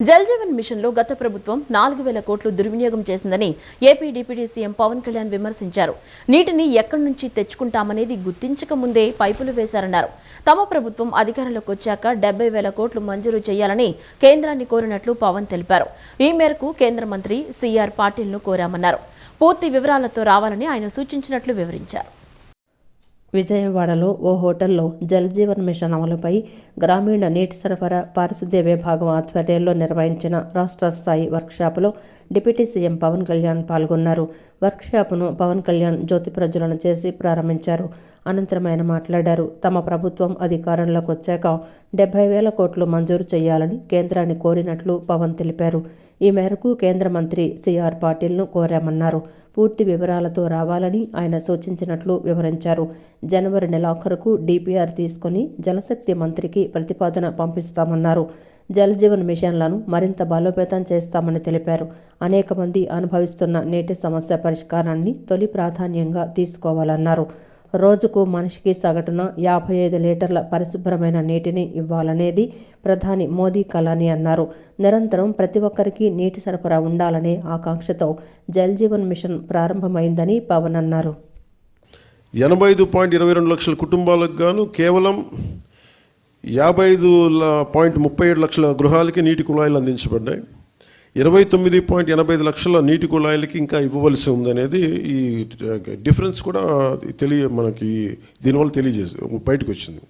Jal Jeevan machine లో గత ప్రభుత్వం 4000 కోట్లు దుర్వినియోగం చేసిందని AP deputy CM Pawan Kalyan విమర్శించారు. నీటిని ఎక్కడి నుంచి తెచ్చుకుంటామనేది గుర్తించక ముందే పైపులు వేశారన్నారు. తమ ప్రభుత్వం అధికారంలోకి వచ్చాక 70,000 కోట్లు మంజూరు చేయాలని కేంద్రాన్ని కోరినట్లు పవన్ తెలిపారు. ఈ మేరకు కేంద్ర మంత్రి సిఆర్ పాటిల్ను కోరామన్నారు. పూర్తి వివరాలతో రావాలని ఆయన సూచించినట్లు వివరించారు. విజయవాడలో ఓ హోటల్లో జల్ జీవన్ మిషన్ అమలుపై గ్రామీణ నీటి సరఫరా పారిశుద్ధ్య విభాగం ఆధ్వర్యంలో నిర్వహించిన రాష్ట్ర స్థాయి వర్క్షాపులో డిప్యూటీ సీఎం పవన్ కళ్యాణ్ పాల్గొన్నారు. వర్క్షాపును పవన్ కళ్యాణ్ జ్యోతి ప్రజ్వలన చేసి ప్రారంభించారు. అనంతరం ఆయన మాట్లాడారు. తమ ప్రభుత్వం అధికారంలోకి వచ్చాక 70,000 కోట్లు మంజూరు చేయాలని కేంద్రాన్ని కోరినట్లు పవన్ తెలిపారు. ఈ మేరకు కేంద్ర మంత్రి సిఆర్ పాటిల్ను కోరామన్నారు. పూర్తి వివరాలతో రావాలని ఆయన సూచించినట్లు వివరించారు. జనవరి నెలాఖరుకు డిపిఆర్ తీసుకుని జలశక్తి మంత్రికి ప్రతిపాదన పంపిస్తామన్నారు. జల్ జీవన్ మిషన్లను మరింత బలోపేతం చేస్తామని తెలిపారు. అనేక మంది అనుభవిస్తున్న నీటి సమస్య పరిష్కారాన్ని తొలి ప్రాధాన్యంగా తీసుకోవాలన్నారు. రోజుకు మనిషికి సగటున 55 లీటర్ల పరిశుభ్రమైన నీటిని ఇవ్వాలనేది ప్రధాని మోదీ కల అని అన్నారు. నిరంతరం ప్రతి ఒక్కరికి నీటి సరఫరా ఉండాలనే ఆకాంక్షతో జల్ జీవన్ మిషన్ ప్రారంభమైందని పవన్ అన్నారు. 85.22 లక్షల కుటుంబాలకు గాను కేవలం 55.37 లక్షల గృహాలకి నీటి కుళాయిలు అందించబడ్డాయి. 29.85 లక్షల నీటి కుళాయిలకి ఇంకా ఇవ్వవలసి ఉందనేది ఈ డిఫరెన్స్ కూడా మనకి దీనివల్ల బయటకు వచ్చింది.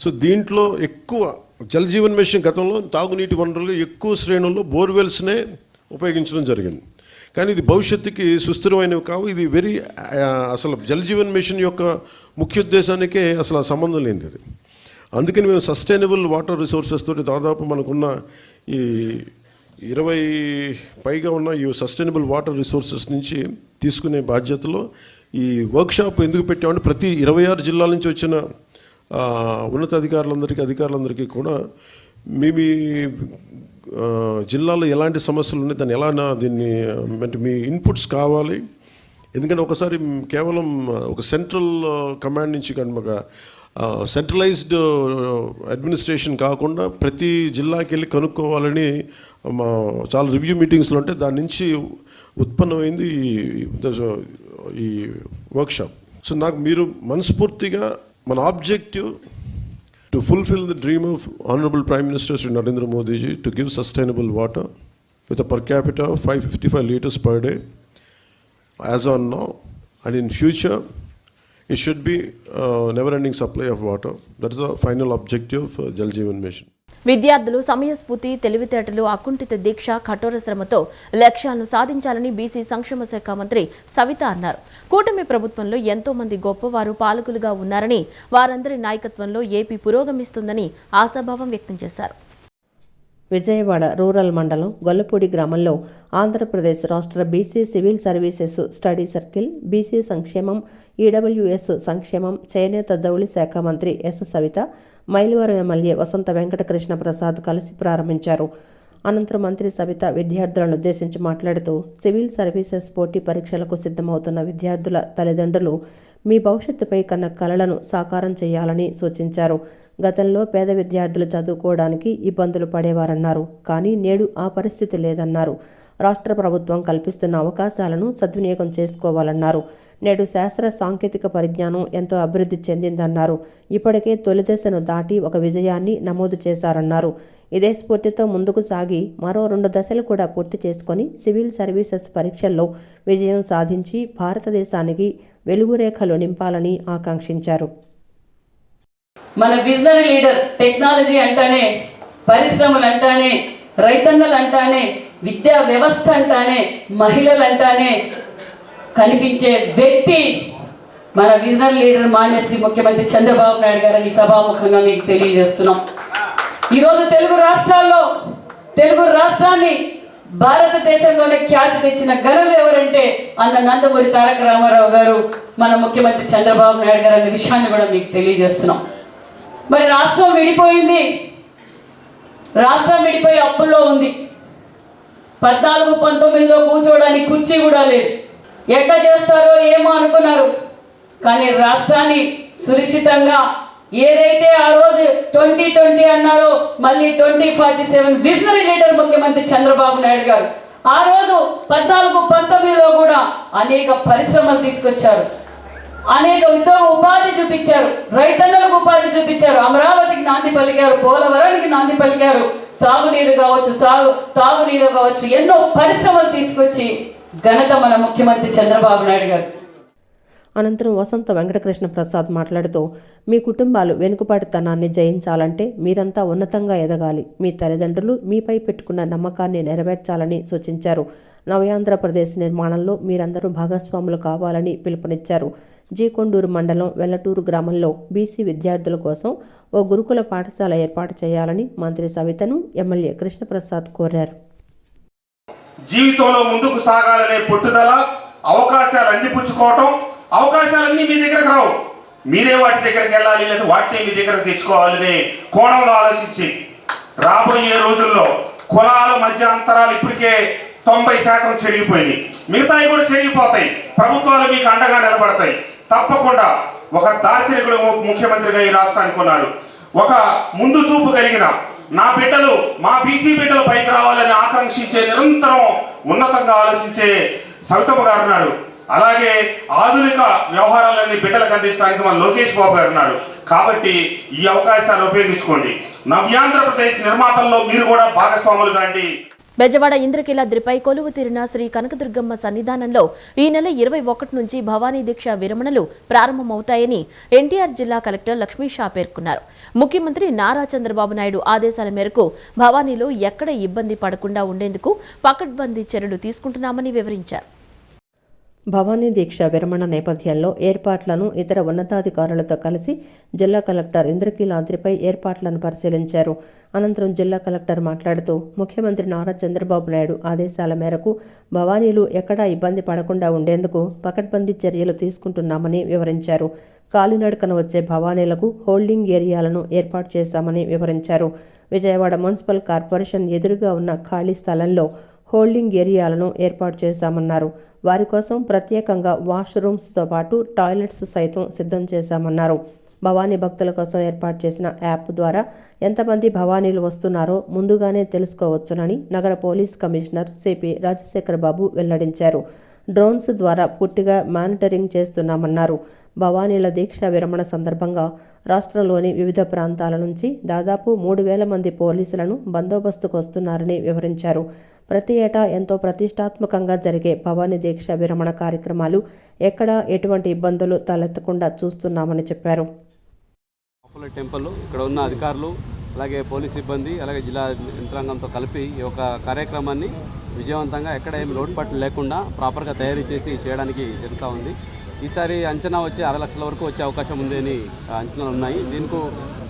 సో దీంట్లో ఎక్కువ జల్ జీవన్ మిషన్ గతంలో తాగునీటి వనరులు ఎక్కువ శ్రేణుల్లో బోర్వెల్స్నే ఉపయోగించడం జరిగింది. కానీ ఇది భవిష్యత్తుకి సుస్థిరమైనవి కావు. ఇది అసలు జల్ జీవన్ మిషన్ యొక్క ముఖ్య ఉద్దేశానికే అసలు సంబంధం లేనిది అది. అందుకని మేము సస్టైనబుల్ వాటర్ రిసోర్సెస్ తోటి దాదాపు మనకున్న ఈ 20 పైగా ఉన్న ఈ సస్టైనబుల్ వాటర్ రిసోర్సెస్ నుంచి తీసుకునే బాధ్యతలో ఈ వర్క్షాప్ ఎందుకు పెట్టామంటే ప్రతి 26 జిల్లాల నుంచి వచ్చిన అధికారులందరికీ కూడా మీ జిల్లాలో ఎలాంటి సమస్యలు ఉన్నాయి, దాన్ని ఎలా దీన్ని అంటే మీ ఇన్పుట్స్ కావాలి. ఎందుకంటే ఒకసారి కేవలం ఒక సెంట్రల్ కమాండ్ నుంచి కనుక సెంట్రలైజ్డ్ అడ్మినిస్ట్రేషన్ కాకుండా ప్రతి జిల్లాకి వెళ్ళి కనుక్కోవాలని చాలా రివ్యూ మీటింగ్స్లో ఉంటే దాని నుంచి ఉత్పన్నమైంది ఈ వర్క్షాప్. సో నాకు మీరు మనస్ఫూర్తిగా మన objective to fulfil the dream of honourable prime minister Shri Narendra Modiji to give sustainable water with per capita 555 liters per day as on now, and in future it should be never-ending supply of water. That is the final objective of Jal Jeevan Mission. విద్యార్థులు సమయస్ఫూర్తి, తెలివితేటలు, అకుంఠిత దీక్ష, కఠోర శ్రమతో లక్ష్యాలను సాధించాలని BC సంక్షేమ శాఖ మంత్రి సవిత అన్నారు. కూటమి ప్రభుత్వంలో ఎంతో మంది గొప్పవారు పాలకులుగా ఉన్నారని, వారందరి నాయకత్వంలో ఏపీ పురోగమిస్తుందని ఆశాభావం వ్యక్తం చేశారు. విజయవాడ రూరల్ మండలం గొల్లపూడి గ్రామంలో ఆంధ్రప్రదేశ్ రాష్ట్ర BC civil services study circle, BC సంక్షేమం, ఈడబ్ల్యూఎస్ సంక్షేమం, చేనేత జౌళి శాఖ మంత్రి ఎస్ సవిత, మైలవరం ఎమ్మెల్యే వసంత వెంకటకృష్ణ ప్రసాద్ కలిసి ప్రారంభించారు. అనంతరం మంత్రి సవిత విద్యార్థులను ఉద్దేశించి మాట్లాడుతూ, సివిల్ సర్వీసెస్ పోటీ పరీక్షలకు సిద్ధమవుతున్న విద్యార్థుల తల్లిదండ్రులు మీ భవిష్యత్తుపై కన్న కలలను సాకారం చేయాలని సూచించారు. గతంలో పేద విద్యార్థులు చదువుకోవడానికి ఇబ్బందులు పడేవారన్నారు. కానీ నేడు ఆ పరిస్థితి లేదన్నారు. రాష్ట్ర ప్రభుత్వం కల్పిస్తున్న అవకాశాలను సద్వినియోగం చేసుకోవాలన్నారు. నేడు శాస్త్ర సాంకేతిక పరిజ్ఞానం ఎంతో అభివృద్ధి చెందిందన్నారు. ఇప్పటికే తొలి దశను దాటి ఒక విజయాన్ని నమోదు చేశారన్నారు. ఇదే స్ఫూర్తితో ముందుకు సాగి మరో 2 దశలు కూడా పూర్తి చేసుకొని సివిల్ సర్వీసెస్ పరీక్షల్లో విజయం సాధించి భారతదేశానికి వెలుగురేఖలు నింపాలని ఆకాంక్షించారు. మన విజనరీ లీడర్ టెక్నాలజీ అంటానే, పరిశ్రమలు అంటానే, రైతన్నలు అంటానే, విద్యా వ్యవస్థ అంటానే, మహిళలు అంటానే కనిపించే వ్యక్తి మన విజనరీ లీడర్ మాన్యశ్రీ ముఖ్యమంత్రి చంద్రబాబు నాయుడు గారని సభాముఖంగా మీకు తెలియజేస్తున్నాం. ఈరోజు తెలుగు రాష్ట్రాన్ని భారతదేశంలోనే ఖ్యాతి తెచ్చిన ఘనులు ఎవరంటే అన్న నందమూరి తారక రామారావు గారు, మన ముఖ్యమంత్రి చంద్రబాబు నాయుడు గారు అనే విషయాన్ని కూడా మీకు తెలియజేస్తున్నాం. మరి రాష్ట్రం విడిపోయి అప్పుల్లో ఉంది. 14-19లో కూర్చోవడానికి కుర్చీ కూడా లేదు. ఎట్లా చేస్తారో ఏమో అనుకున్నారు. కానీ రాష్ట్రాన్ని సురక్షితంగా ఏదైతే ఆ రోజు 2020 అన్నారో మళ్ళీ 2047 విజనరీ లీడర్ ముఖ్యమంత్రి చంద్రబాబు నాయుడు గారు ఆ రోజు 14-19లో కూడా అనేక పరిశ్రమలు తీసుకొచ్చారు, అనేక ఉద్యోగ ఉపాధి చూపించారు, రైతన్నలకు ఉపాధి చూపించారు, అమరావతికి నాంది పలికారు, పోలవరానికి నాంది పలికారు, సాగునీరు కావచ్చు, తాగునీరు కావచ్చు, ఎన్నో పరిశ్రమలు తీసుకొచ్చి ఘనత మన ముఖ్యమంత్రి చంద్రబాబు నాయుడు గారు. అనంతరం వసంత వెంకటకృష్ణ ప్రసాద్ మాట్లాడుతూ, మీ కుటుంబాలు వెనుకబాటుతనాన్ని జయించాలంటే మీరంతా ఉన్నతంగా ఎదగాలి, మీ తల్లిదండ్రులు మీపై పెట్టుకున్న నమ్మకాన్ని నెరవేర్చాలని సూచించారు. నవ్యాంధ్రప్రదేశ్ నిర్మాణంలో మీరందరూ భాగస్వాములు కావాలని పిలుపునిచ్చారు. జీకొండూరు మండలం వెల్లటూరు గ్రామంలో బీసీ విద్యార్థుల కోసం ఓ గురుకుల పాఠశాల ఏర్పాటు చేయాలని మంత్రి సవితను ఎమ్మెల్యే కృష్ణప్రసాద్ కోరారు. జీవితంలో ముందుకు సాగాలనే పట్టుదల, అవకాశాలు అందిపుచ్చుకోవటం, అవకాశాలన్నీ మీ దగ్గరకు రావు, మీరే వాటి దగ్గరికి వెళ్ళాలి, లేదా వాటిని మీ దగ్గరకు తెచ్చుకోవాలనే కోణంలో ఆలోచించి రాబోయే రోజుల్లో కులాల మధ్య అంతరాలు ఇప్పటికే 90% చెరిగిపోయింది, మిగతాయి కూడా చెరిగిపోతాయి. ప్రభుత్వాలు మీకు అండగా నిలబడతాయి. తప్పకుండా ఒక దార్శనికుడు ముఖ్యమంత్రిగా ఈ రాష్ట్రానికి ఉన్నారు. ఒక ముందు చూపు కలిగిన నా బిడ్డలు, మా బీసీ బిడ్డలు పైకి రావాలని ఆకాంక్షించే, నిరంతరం ఉన్నతంగా ఆలోచించే సవితమ్మ గారు ఉన్నారు. అలాగే ఆధునిక వ్యవహారాలన్నీ బిడ్డలకు అందించడానికి మన లోకేష్ బాబు గారు ఉన్నారు. కాబట్టి ఈ అవకాశాలు ఉపయోగించుకోండి. నవ్యాంధ్రప్రదేశ్ నిర్మాతల్లో మీరు కూడా భాగస్వాములు కాండి. బెజవాడ ఇంద్రకీలాద్రిపై కొలువు తీరిన శ్రీ కనకదుర్గమ్మ సన్నిధానంలో ఈ నెల 21 నుంచి భవానీ దీక్ష విరమణలు ప్రారంభమవుతాయని ఎన్టీఆర్ జిల్లా కలెక్టర్ లక్ష్మీ షా పేర్కొన్నారు. ముఖ్యమంత్రి నారా చంద్రబాబు నాయుడు ఆదేశాల మేరకు భవానీలో ఎక్కడ ఇబ్బంది పడకుండా ఉండేందుకు పకడ్బందీ చర్యలు తీసుకుంటున్నామని వివరించారు. భవానీ దీక్ష విరమణ నేపథ్యంలో ఏర్పాట్లను ఇతర ఉన్నతాధికారులతో కలిసి జిల్లా కలెక్టర్ ఇంద్రకీలాద్రిపై ఏర్పాట్లను పరిశీలించారు. అనంతరం జిల్లా కలెక్టర్ మాట్లాడుతూ, ముఖ్యమంత్రి నారా చంద్రబాబు నాయుడు ఆదేశాల మేరకు భవానీలు ఎక్కడా ఇబ్బంది పడకుండా ఉండేందుకు పకడ్బందీ చర్యలు తీసుకుంటున్నామని వివరించారు. కాలినడకన వచ్చే భవానీలకు హోల్డింగ్ ఏరియాలను ఏర్పాటు చేశామని వివరించారు. విజయవాడ మున్సిపల్ కార్పొరేషన్ ఎదురుగా ఉన్న ఖాళీ స్థలంలో హోల్డింగ్ ఏరియాలను ఏర్పాటు చేశామన్నారు. వారి కోసం ప్రత్యేకంగా వాష్రూమ్స్తో పాటు టాయిలెట్స్ సైతం సిద్ధం చేశామన్నారు. భవానీ భక్తుల కోసం ఏర్పాటు చేసిన యాప్ ద్వారా ఎంతమంది భవానీలు వస్తున్నారో ముందుగానే తెలుసుకోవచ్చునని నగర పోలీస్ కమిషనర్ సిపి రాజశేఖర్ బాబు వెల్లడించారు. డ్రోన్స్ ద్వారా పూర్తిగా మానిటరింగ్ చేస్తున్నామన్నారు. భవానీల దీక్ష విరమణ సందర్భంగా రాష్ట్రంలోని వివిధ ప్రాంతాల నుంచి దాదాపు 3,000 మంది పోలీసులను బందోబస్తుకు వస్తున్నారని వివరించారు. ప్రతి ఏటా ఎంతో ప్రతిష్టాత్మకంగా జరిగే భవానీ దీక్ష విరమణ కార్యక్రమాలు ఎక్కడా ఎటువంటి ఇబ్బందులు తలెత్తకుండా చూస్తున్నామని చెప్పారు. టెంపుల్ ఇక్కడ ఉన్న అధికారులు, అలాగే పోలీస్ సిబ్బంది, అలాగే జిల్లా యంత్రాంగంతో కలిపి ఈ యొక్క కార్యక్రమాన్ని విజయవంతంగా ఎక్కడ ఏమి లోటుపాట్లు లేకుండా ప్రాపర్గా తయారు చేసి చేయడానికి జరుగుతూ ఉంది. ఈసారి అంచనా వచ్చి 6 లక్షల వరకు వచ్చే అవకాశం ఉంది అని అంచనాలు ఉన్నాయి. దీనికి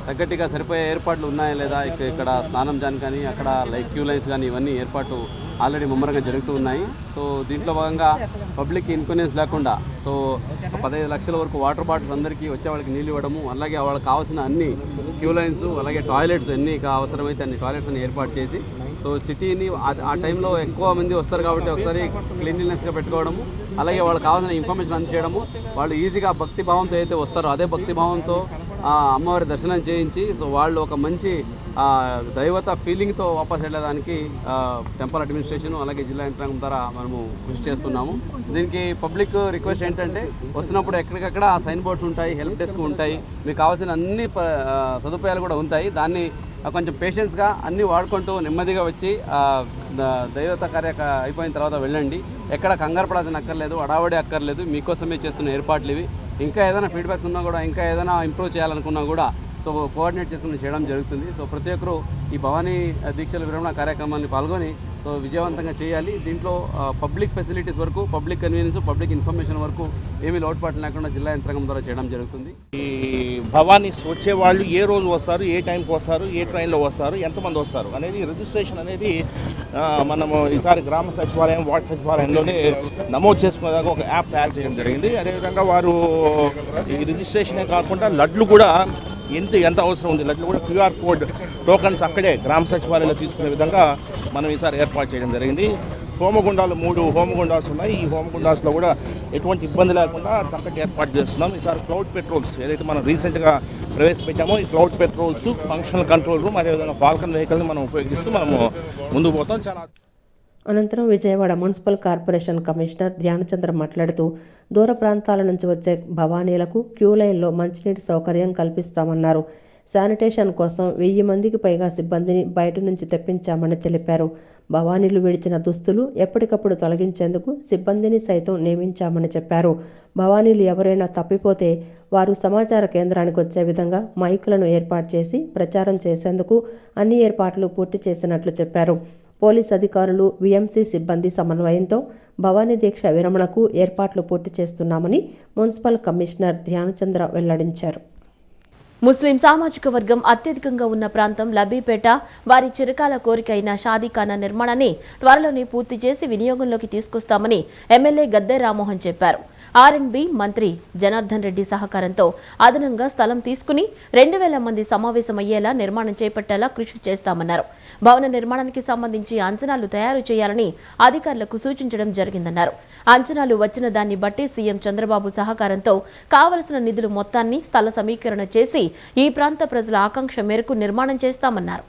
తగ్గట్టుగా సరిపోయే ఏర్పాట్లు ఉన్నాయా లేదా, ఇక్కడ స్నానం జాన్ కానీ అక్కడ క్యూ లైన్స్ కానీ ఇవన్నీ ఏర్పాటు ఆల్రెడీ ముమ్మరంగా జరుగుతూ ఉన్నాయి. సో దీంట్లో భాగంగా పబ్లిక్ ఇన్కన్వీనియన్స్ లేకుండా 15 లక్షల వరకు వాటర్ బాటిల్స్ అందరికీ వచ్చే వాళ్ళకి నీళ్ళు ఇవ్వడము, అలాగే వాళ్ళకి కావాల్సిన అన్ని క్యూ లైన్స్, అలాగే టాయిలెట్స్ ఎన్ని అవసరమైతే అన్ని టాయిలెట్స్ అన్ని ఏర్పాటు చేసి, సో సిటీని ఆ టైంలో ఎక్కువ మంది వస్తారు కాబట్టి ఒకసారి క్లీన్లీనెస్గా పెట్టుకోవడము, అలాగే వాళ్ళకి కావాల్సిన ఇన్ఫర్మేషన్ అందజేయడము, వాళ్ళు ఈజీగా భక్తి భావంతో అయితే వస్తారో అదే భక్తి భావంతో అమ్మవారి దర్శనం చేయించి, సో వాళ్ళు ఒక మంచి దైవత ఫీలింగ్తో వాపస్ వెళ్ళడానికి టెంపుల్ అడ్మినిస్ట్రేషన్ అలాగే జిల్లా యంత్రాంగం ద్వారా మనము కృషి చేస్తున్నాము. దీనికి పబ్లిక్ రిక్వెస్ట్ ఏంటంటే, వస్తున్నప్పుడు ఎక్కడికక్కడ సైన్ బోర్డ్స్ ఉంటాయి, హెల్ప్ డెస్క్ ఉంటాయి, మీకు కావాల్సిన అన్ని సదుపాయాలు కూడా ఉంటాయి. దాన్ని కొంచెం పేషెన్స్గా అన్నీ వాడుకుంటూ నెమ్మదిగా వచ్చి దైవత అయిపోయిన తర్వాత వెళ్ళండి. ఎక్కడ కంగారు పడాల్సిన అక్కర్లేదు, అడావడి అక్కర్లేదు. మీకోసమే చేస్తున్న ఏర్పాట్లు ఇవి. ఇంకా ఏదైనా ఫీడ్బ్యాక్స్ ఉన్నా కూడా, ఇంకా ఏదైనా ఇంప్రూవ్ చేయాలనుకున్నా కూడా సో కోఆర్డినేట్ చేసుకుని చేయడం జరుగుతుంది. సో ప్రతి ఒక్కరు ఈ భవానీ దీక్షల విరమణ కార్యక్రమాన్ని పాల్గొని సో విజయవంతంగా చేయాలి. దీంట్లో పబ్లిక్ ఫెసిలిటీస్ వరకు, పబ్లిక్ కన్వీనియన్స్, పబ్లిక్ ఇన్ఫర్మేషన్ వరకు ఏమీ లోటుపాట్లు లేకుండా జిల్లా యంత్రాంగం ద్వారా చేయడం జరుగుతుంది. ఈ భవానీస్ వచ్చేవాళ్ళు ఏ రోజు వస్తారు, ఏ టైంకి వస్తారు, ఏ ట్రైన్లో వస్తారు, ఎంతమంది వస్తారు అనేది రిజిస్ట్రేషన్ అనేది మనము ఈసారి గ్రామ సచివాలయం, వార్డు సచివాలయంలోనే నమోదు చేసుకునేదాకా ఒక యాప్ తయారు చేయడం జరిగింది. అదేవిధంగా వారు ఈ రిజిస్ట్రేషనే కాకుండా లడ్లు కూడా ఎంత అవసరం ఉంది, లడ్లు కూడా క్యూఆర్ కోడ్ టోకన్స్ అక్కడే గ్రామ సచివాలయంలో తీసుకునే విధంగా మనం ఈసారి ఏర్పాటు చేయడం జరిగింది. హోమగుండాలు 3 హోమగుండాల్స్ ఉన్నాయి. ఈ హోమగుండాల్స్లో కూడా ఎటువంటి ఇబ్బంది లేకుండా చక్కటి ఏర్పాటు చేస్తున్నాం. ఈసారి క్లౌడ్ పెట్రోల్స్ ఏదైతే మనం రీసెంట్గా ప్రవేశపెట్టాము. ఈ cloud petrols, functional control room, అదేవిధంగా ఫాల్కన్ వెహికల్ని మనం ఉపయోగిస్తూ మనము ముందుకు పోతాం. చాలా అనంతరం Vijayawada municipal corporation commissioner Dhyanachandra మాట్లాడుతూ దూర ప్రాంతాల నుంచి వచ్చే భవానీలకు క్యూ లైన్లో మంచినీటి సౌకర్యం కల్పిస్తామన్నారు. శానిటేషన్ కోసం 1000 మందికి పైగా సిబ్బందిని బయట నుంచి తెప్పించామని తెలిపారు. భవానీలు విడిచిన దుస్తులు ఎప్పటికప్పుడు తొలగించేందుకు సిబ్బందిని సైతం నియమించామని చెప్పారు. భవానీలు ఎవరైనా తప్పిపోతే వారు సమాచార కేంద్రానికి వచ్చే విధంగా మైకులను ఏర్పాటు చేసి ప్రచారం చేసేందుకు అన్ని ఏర్పాట్లు పూర్తి చేసినట్లు చెప్పారు. పోలీస్ అధికారులు, విఎంసీ సిబ్బంది సమన్వయంతో భవానీ దీక్ష విరమణకు ఏర్పాట్లు పూర్తి చేస్తున్నామని మున్సిపల్ కమిషనర్ ధ్యానచంద్ర వెల్లడించారు. ముస్లిం సామాజిక వర్గం అత్యధికంగా ఉన్న ప్రాంతం లబ్బీపేట వారి చిరకాల కోరిక అయిన షాదీఖానా నిర్మాణాన్ని త్వరలోనే పూర్తి చేసి వినియోగంలోకి తీసుకొస్తామని ఎమ్మెల్యే గద్దె రామ్మోహన్ చెప్పారు. ఆర్ఎండ్బి మంత్రి జనార్దన్ రెడ్డి సహకారంతో అదనంగా స్థలం తీసుకుని 2000 మంది సమావేశమయ్యేలా నిర్మాణం చేపట్టేలా కృషి చేస్తామన్నారు. భవన నిర్మాణానికి సంబంధించి అంచనాలు తయారు చేయాలని అధికారులకు సూచించడం జరిగిందన్నారు. అంచనాలు వచ్చిన దాన్ని బట్టి సీఎం చంద్రబాబు సహకారంతో కావలసిన నిధులు మొత్తాన్ని స్థల సమీకరణ చేసి ఈ ప్రాంత ప్రజల ఆకాంక్ష మేరకు నిర్మాణం చేస్తామన్నారు.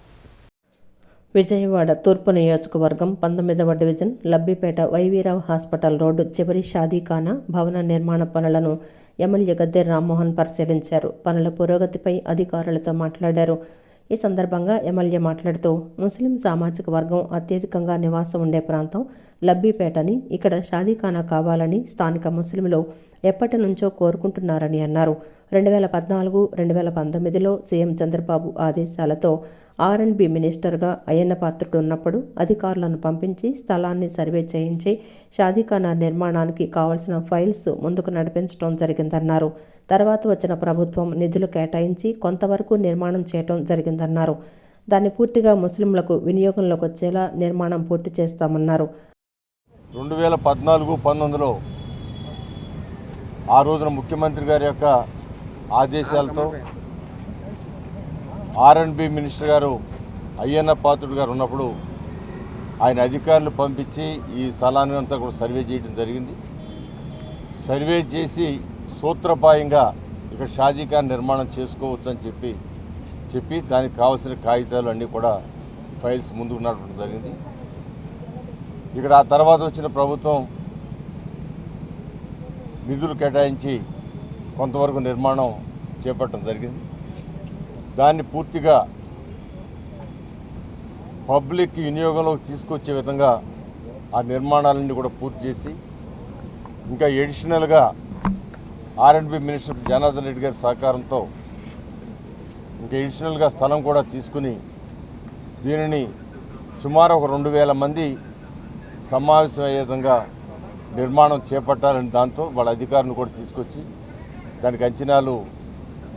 విజయవాడ తూర్పు నియోజకవర్గం 19వ division Labbipeta YV Rao hospital road చివరి షాదీఖానా భవన నిర్మాణ పనులను ఎమ్మెల్యే గద్దె రామ్మోహన్ పరిశీలించారు. పనుల పురోగతిపై అధికారులతో మాట్లాడారు. ఈ సందర్భంగా ఎమ్మెల్యే మాట్లాడుతూ ముస్లిం సామాజిక వర్గం అత్యధికంగా నివాసం ఉండే ప్రాంతం లబ్బిపేటని, ఇక్కడ షాదీఖానా కావాలని స్థానిక ముస్లింలు ఎప్పటి నుంచో కోరుకుంటున్నారని అన్నారు. 2014-2019లో సీఎం చంద్రబాబు ఆదేశాలతో ఆర్ఎండ్బి మినిస్టర్గా అయ్యన్న పాత్రుడు ఉన్నప్పుడు అధికారులను పంపించి స్థలాన్ని సర్వే చేయించి షాదీఖానా నిర్మాణానికి కావలసిన ఫైల్స్ ముందుకు నడిపించడం జరిగిందన్నారు. తర్వాత వచ్చిన ప్రభుత్వం నిధులు కేటాయించి కొంతవరకు నిర్మాణం చేయడం జరిగిందన్నారు. దాన్ని పూర్తిగా ముస్లింలకు వినియోగంలోకి వచ్చేలా నిర్మాణం పూర్తి చేస్తామన్నారు. 2014-19లో ఆ రోజున ముఖ్యమంత్రి గారి యొక్క ఆదేశాలతో ఆర్ఎండ్బి మినిస్టర్ గారు అయ్యన్న పాత్రుడు గారు ఉన్నప్పుడు ఆయన అధికారులు పంపించి ఈ స్థలాన్ని అంతా కూడా సర్వే చేయడం జరిగింది. సర్వే చేసి సూత్రప్రాయంగా ఇక్కడ షాదీఖానా నిర్మాణం చేసుకోవచ్చు అని చెప్పి దానికి కావాల్సిన కాగితాలు అన్నీ కూడా ఫైల్స్ ముందుకు నడపడం జరిగింది. ఇక్కడ ఆ తర్వాత వచ్చిన ప్రభుత్వం నిధులు కేటాయించి కొంతవరకు నిర్మాణం చేపట్టడం జరిగింది. దాన్ని పూర్తిగా పబ్లిక్ వినియోగంలోకి తీసుకొచ్చే విధంగా ఆ నిర్మాణాలన్నీ కూడా పూర్తి చేసి ఇంకా ఎడిషనల్గా ఆర్ఎండ్బి మినిస్టర్ జనార్దన్ రెడ్డి గారి సహకారంతో ఇంకా ఎడిషనల్గా స్థలం కూడా తీసుకుని దీనిని సుమారు ఒక 2000 మంది సమావేశం అయ్యే విధంగా నిర్మాణం చేపట్టాలని దాంతో వాళ్ళ అధికారులను కూడా తీసుకొచ్చి దానికి అంచనాలు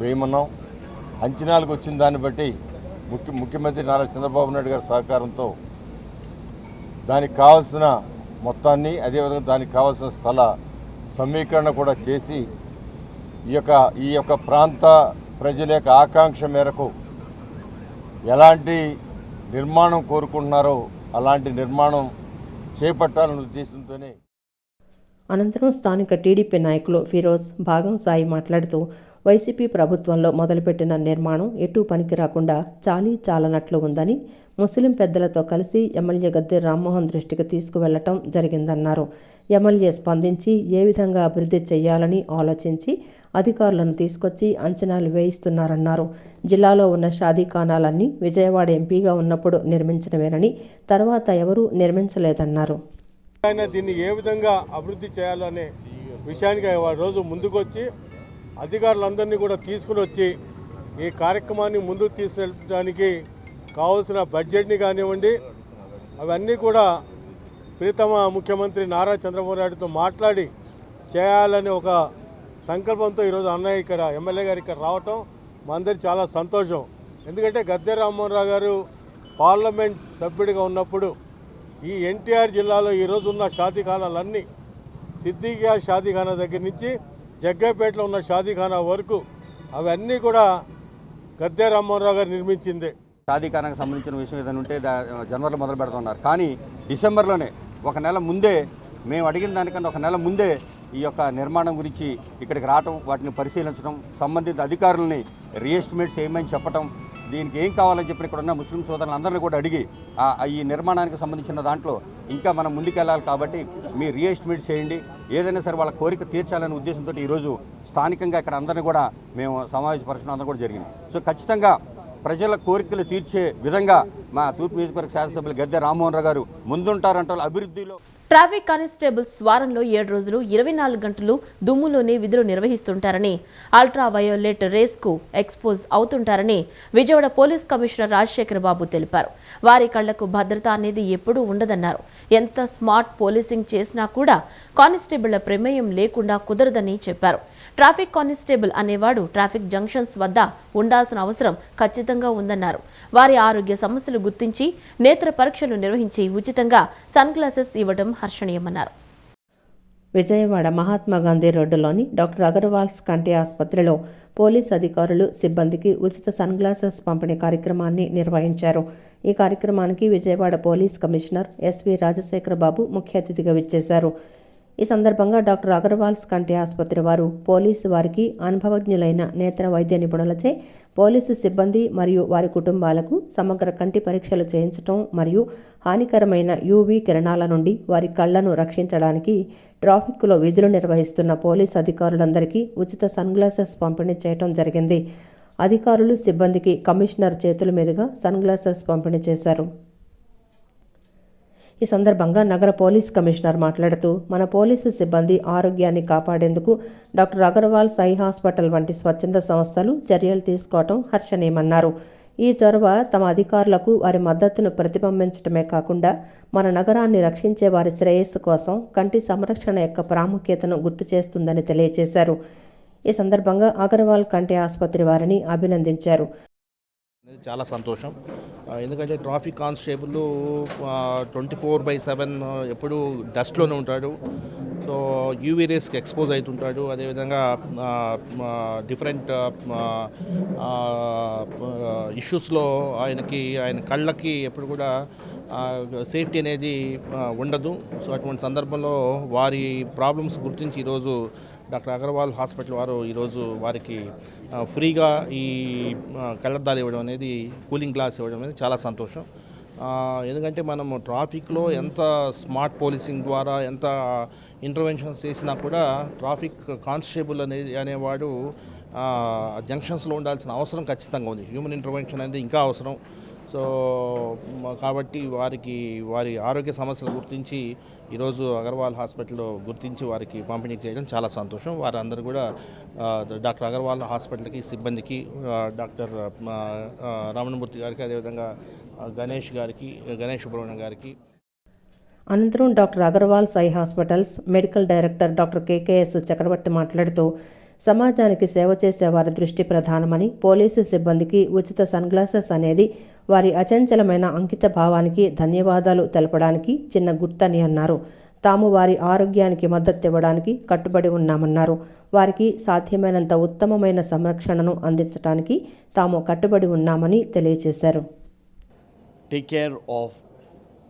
వేయమన్నాం. అంచనాలకు వచ్చిన దాన్ని బట్టి ముఖ్యమంత్రి నారా చంద్రబాబు నాయుడు గారి సహకారంతో దానికి కావాల్సిన మొత్తాన్ని, అదేవిధంగా దానికి కావాల్సిన స్థల సమీకరణ కూడా చేసి ఈ యొక్క ప్రాంత ప్రజల యొక్క ఆకాంక్ష మేరకు ఎలాంటి నిర్మాణం కోరుకుంటున్నారో అలాంటి నిర్మాణం చేపట్టాలనే ఉద్దేశంతోనే. అనంతరం స్థానిక టీడీపీ నాయకులు ఫిరోజ్, భాగం సాయి మాట్లాడుతూ వైసీపీ ప్రభుత్వంలో మొదలుపెట్టిన నిర్మాణం ఎటూ పనికి రాకుండా చాలనట్లు ఉందని ముస్లిం పెద్దలతో కలిసి ఎమ్మెల్యే గద్దె రామ్మోహన్ దృష్టికి తీసుకువెళ్లటం జరిగిందన్నారు. ఎమ్మెల్యే స్పందించి ఏ విధంగా అభివృద్ధి చేయాలని ఆలోచించి అధికారులను తీసుకొచ్చి అంచనాలు వేయిస్తున్నారన్నారు. జిల్లాలో ఉన్న షాదీఖానాలన్నీ విజయవాడ ఎంపీగా ఉన్నప్పుడు నిర్మించినవేనని, తర్వాత ఎవరూ నిర్మించలేదన్నారు. ఆయన దీన్ని ఏ విధంగా అభివృద్ధి చేయాలనే విషయానికి రోజు ముందుకొచ్చి అధికారులందరినీ కూడా తీసుకుని వచ్చి ఈ కార్యక్రమాన్ని ముందుకు తీసుకెళ్ళడానికి కావాల్సిన బడ్జెట్ని కానివ్వండి, అవన్నీ కూడా ప్రీతమ ముఖ్యమంత్రి నారా చంద్రబాబు నాయుడుతో మాట్లాడి చేయాలని ఒక సంకల్పంతో ఈరోజు అన్నయ్య ఇక్కడ ఎమ్మెల్యే గారు ఇక్కడ రావటం మా అందరికి చాలా సంతోషం. ఎందుకంటే గద్దె రామ్మోహన్ రావు గారు పార్లమెంట్ సభ్యుడిగా ఉన్నప్పుడు ఈ ఎన్టీఆర్ జిల్లాలో ఈరోజు ఉన్న షాదీఖానాలన్నీ సిద్దిగా షాదీఖానా దగ్గర నుంచి జగ్గపేటలో ఉన్న షాదీఖానా వరకు అవన్నీ కూడా గద్దె రామ్మోహన్ రావు గారు నిర్మించిందే. షాదీఖానాకు సంబంధించిన విషయం ఏదైనా ఉంటే జనవరిలో మొదలు పెడుతున్నారు, కానీ డిసెంబర్లోనే ఒక నెల ముందే మేము అడిగిన దానికన్నా ఒక నెల ముందే ఈ యొక్క నిర్మాణం గురించి ఇక్కడికి రావటం, వాటిని పరిశీలించడం, సంబంధిత అధికారులని రీఎస్టిమేట్ చేయమని చెప్పడం, దీనికి ఏం కావాలని చెప్పి ఇక్కడ ఉన్న ముస్లిం సోదరులందరినీ కూడా అడిగి ఈ నిర్మాణానికి సంబంధించిన దాంట్లో ఇంకా మనం ముందుకెళ్ళాలి కాబట్టి మీ రీఎస్టిమేట్ చేయండి, ఏదైనా సరే వాళ్ళ కోరిక తీర్చాలనే ఉద్దేశంతో ఈరోజు స్థానికంగా ఇక్కడ అందరినీ కూడా మేము సమావేశపరచడం అందరూ కూడా జరిగింది. సో ఖచ్చితంగా ప్రజల కోరికలు తీర్చే విధంగా మా తూర్పు నియోజకవర్గ శాసనసభ్యులు గద్దె రామ్మోహన్ రావు గారు ముందుంటారంటే అభివృద్ధిలో. ట్రాఫిక్ కానిస్టేబుల్స్ వారంలో 7 రోజులు 24 గంటలు దుమ్ములోనే విధులు నిర్వహిస్తుంటారని, అల్ట్రా వయోలెట్ రేస్కు ఎక్స్పోజ్ అవుతుంటారని విజయవాడ పోలీస్ కమిషనర్ రాజశేఖర్ బాబు తెలిపారు. వారి కళ్లకు భద్రత అనేది ఎప్పుడూ ఉండదన్నారు. ఎంత స్మార్ట్ పోలీసింగ్ చేసినా కూడా కానిస్టేబుళ్ల ప్రమేయం లేకుండా కుదరదని చెప్పారు. ట్రాఫిక్ కానిస్టేబుల్ అనేవాడు ట్రాఫిక్ జంక్షన్స్ వద్ద ఉండాల్సిన అవసరం ఖచ్చితంగా ఉందన్నారు. వారి ఆరోగ్య సమస్యలు గుర్తించి నేత్ర పరీక్షలు నిర్వహించి ఉచితంగా సన్ గ్లాసెస్ ఇవ్వడం హర్షణీయమన్నారు. విజయవాడ మహాత్మాగాంధీ రోడ్డులోని డాక్టర్ అగర్వాల్స్ కంటి ఆసుపత్రిలో పోలీస్ అధికారులు సిబ్బందికి ఉచిత సన్ గ్లాసెస్ పంపిణీ కార్యక్రమాన్ని నిర్వహించారు. ఈ కార్యక్రమానికి Vijayawada police commissioner SV Rajasekhara Babu ముఖ్య అతిథిగా విచ్చేశారు. ఈ సందర్భంగా డాక్టర్ అగర్వాల్స్ కంటి ఆసుపత్రి వారు పోలీసు వారికి అనుభవజ్ఞులైన నేత్ర వైద్య నిపుణులచే పోలీసు సిబ్బంది మరియు వారి కుటుంబాలకు సమగ్ర కంటి పరీక్షలు చేయించడం మరియు హానికరమైన యూవీ కిరణాల నుండి వారి కళ్లను రక్షించడానికి ట్రాఫిక్లో విధులు నిర్వహిస్తున్న పోలీసు అధికారులందరికీ ఉచిత సన్ గ్లాసెస్ పంపిణీ చేయడం జరిగింది. అధికారులు సిబ్బందికి కమిషనర్ చేతుల మీదుగా సన్ గ్లాసెస్ పంపిణీ చేశారు. ఈ సందర్భంగా నగర పోలీస్ కమిషనర్ మాట్లాడుతూ, మన పోలీసు సిబ్బంది ఆరోగ్యాన్ని కాపాడేందుకు డాక్టర్ అగర్వాల్స్ ఐ హాస్పిటల్ వంటి స్వచ్ఛంద సంస్థలు చర్యలు తీసుకోవడం హర్షణీయమన్నారు. ఈ చొరవ తమ అధికారులకు వారి మద్దతును ప్రతిబింబించడమే కాకుండా మన నగరాన్ని రక్షించే వారి శ్రేయస్సు కోసం కంటి సంరక్షణ యొక్క ప్రాముఖ్యతను గుర్తు చేస్తుందని తెలియజేశారు. ఈ సందర్భంగా అగర్వాల్ కంటి ఆసుపత్రి వారిని అభినందించారు. చాలా సంతోషం, ఎందుకంటే ట్రాఫిక్ కానిస్టేబుల్ 24/7 ఎప్పుడు డస్ట్లోనే ఉంటాడు. సో యూవీ రేస్కి ఎక్స్పోజ్ అవుతుంటాడు. అదేవిధంగా డిఫరెంట్ ఇష్యూస్లో ఆయన కళ్ళకి ఎప్పుడు కూడా సేఫ్టీ అనేది ఉండదు. సో అటువంటి సందర్భంలో వారి ప్రాబ్లమ్స్ గుర్తించి ఈరోజు డాక్టర్ అగర్వాల్ హాస్పిటల్ వారు ఈరోజు వారికి ఫ్రీగా ఈ కళ్ళద్దాలు ఇవ్వడం అనేది, కూలింగ్ గ్లాస్ ఇవ్వడం అనేది చాలా సంతోషం. ఎందుకంటే మనము ట్రాఫిక్లో ఎంత స్మార్ట్ పోలీసింగ్ ద్వారా ఎంత ఇంటర్వెన్షన్స్ చేసినా కూడా ట్రాఫిక్ కానిస్టేబుల్ అనేవాడు జంక్షన్స్లో ఉండాల్సిన అవసరం ఖచ్చితంగా ఉంది. హ్యూమన్ ఇంటర్వెన్షన్ అనేది ఇంకా అవసరం. సో కాబట్టి వారి ఆరోగ్య సమస్యలు గుర్తించి ఈరోజు అగర్వాల్ హాస్పిటల్లో గుర్తించి వారికి పంపిణీ చేయడం చాలా సంతోషం. వారందరూ కూడా డాక్టర్ అగర్వాల్ హాస్పిటల్కి సిబ్బందికి, డాక్టర్ రమణమూర్తి గారికి, అదేవిధంగా గణేష్ సుబ్రహ్మణ్యం గారికి. అనంతరం doctor Agarwal's eye hospitals medical director doctor KKS Chakravarthy మాట్లాడుతూ, సమాజానికి సేవ చేసే వారి దృష్టి ప్రధానమని, పోలీసు సిబ్బందికి ఉచిత సన్ గ్లాసెస్ అనేది వారి అచంచలమైన అంకిత భావానికి ధన్యవాదాలు తెలపడానికి చిన్న గుర్తని అన్నారు. తాము వారి ఆరోగ్యానికి మద్దతు ఇవ్వడానికి కట్టుబడి ఉన్నామన్నారు. వారికి సాధ్యమైనంత ఉత్తమమైన సంరక్షణను అందించడానికి తాము కట్టుబడి ఉన్నామని తెలియజేశారు. Take care of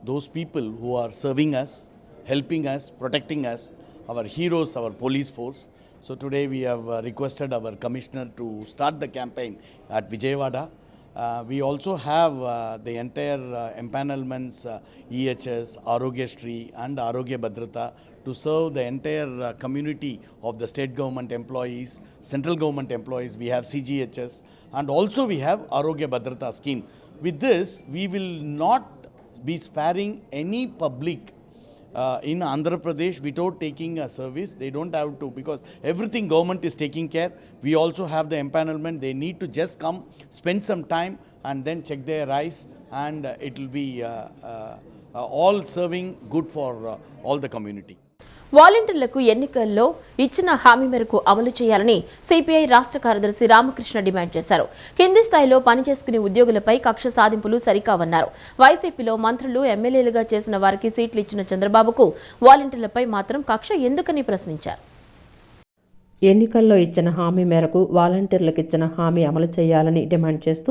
those people who are serving us, helping us, protecting us, our heroes, our police force. So today we have requested our commissioner to start the campaign at Vijayawada. We also have the entire empanelments, EHS, Arogyashree and Arogya Bhadrata to serve the entire community of the state government employees, central government employees. We have CGHS and also we have Arogya Bhadrata scheme. With this, we will not be sparing any public in Andhra Pradesh without taking a service. They don't have to, because everything government is taking care. We also have the empanelment. They need to just come, spend some time and then check their eyes, and it will be all serving good for all the community. వాలంటీర్లకు ఎన్నికల్లో ఇచ్చిన హామీ మేరకు అమలు చేయాలని CPI రాష్ట్ర కార్యదర్శి Ramakrishna demand చేశారు. కింది స్థాయిలో పనిచేసుకునే ఉద్యోగులపై కక్ష సాధింపులు సరికావన్నారు. వైసీపీలో మంత్రులు, ఎమ్మెల్యేలుగా చేసిన వారికి సీట్లు ఇచ్చిన చంద్రబాబుకు వాలంటీర్లపై మాత్రం కక్ష ఎందుకని ప్రశ్నించారు. ఎన్నికల్లో ఇచ్చిన హామీ మేరకు వాలంటీర్లకు ఇచ్చిన హామీ అమలు చేయాలని డిమాండ్ చేస్తూ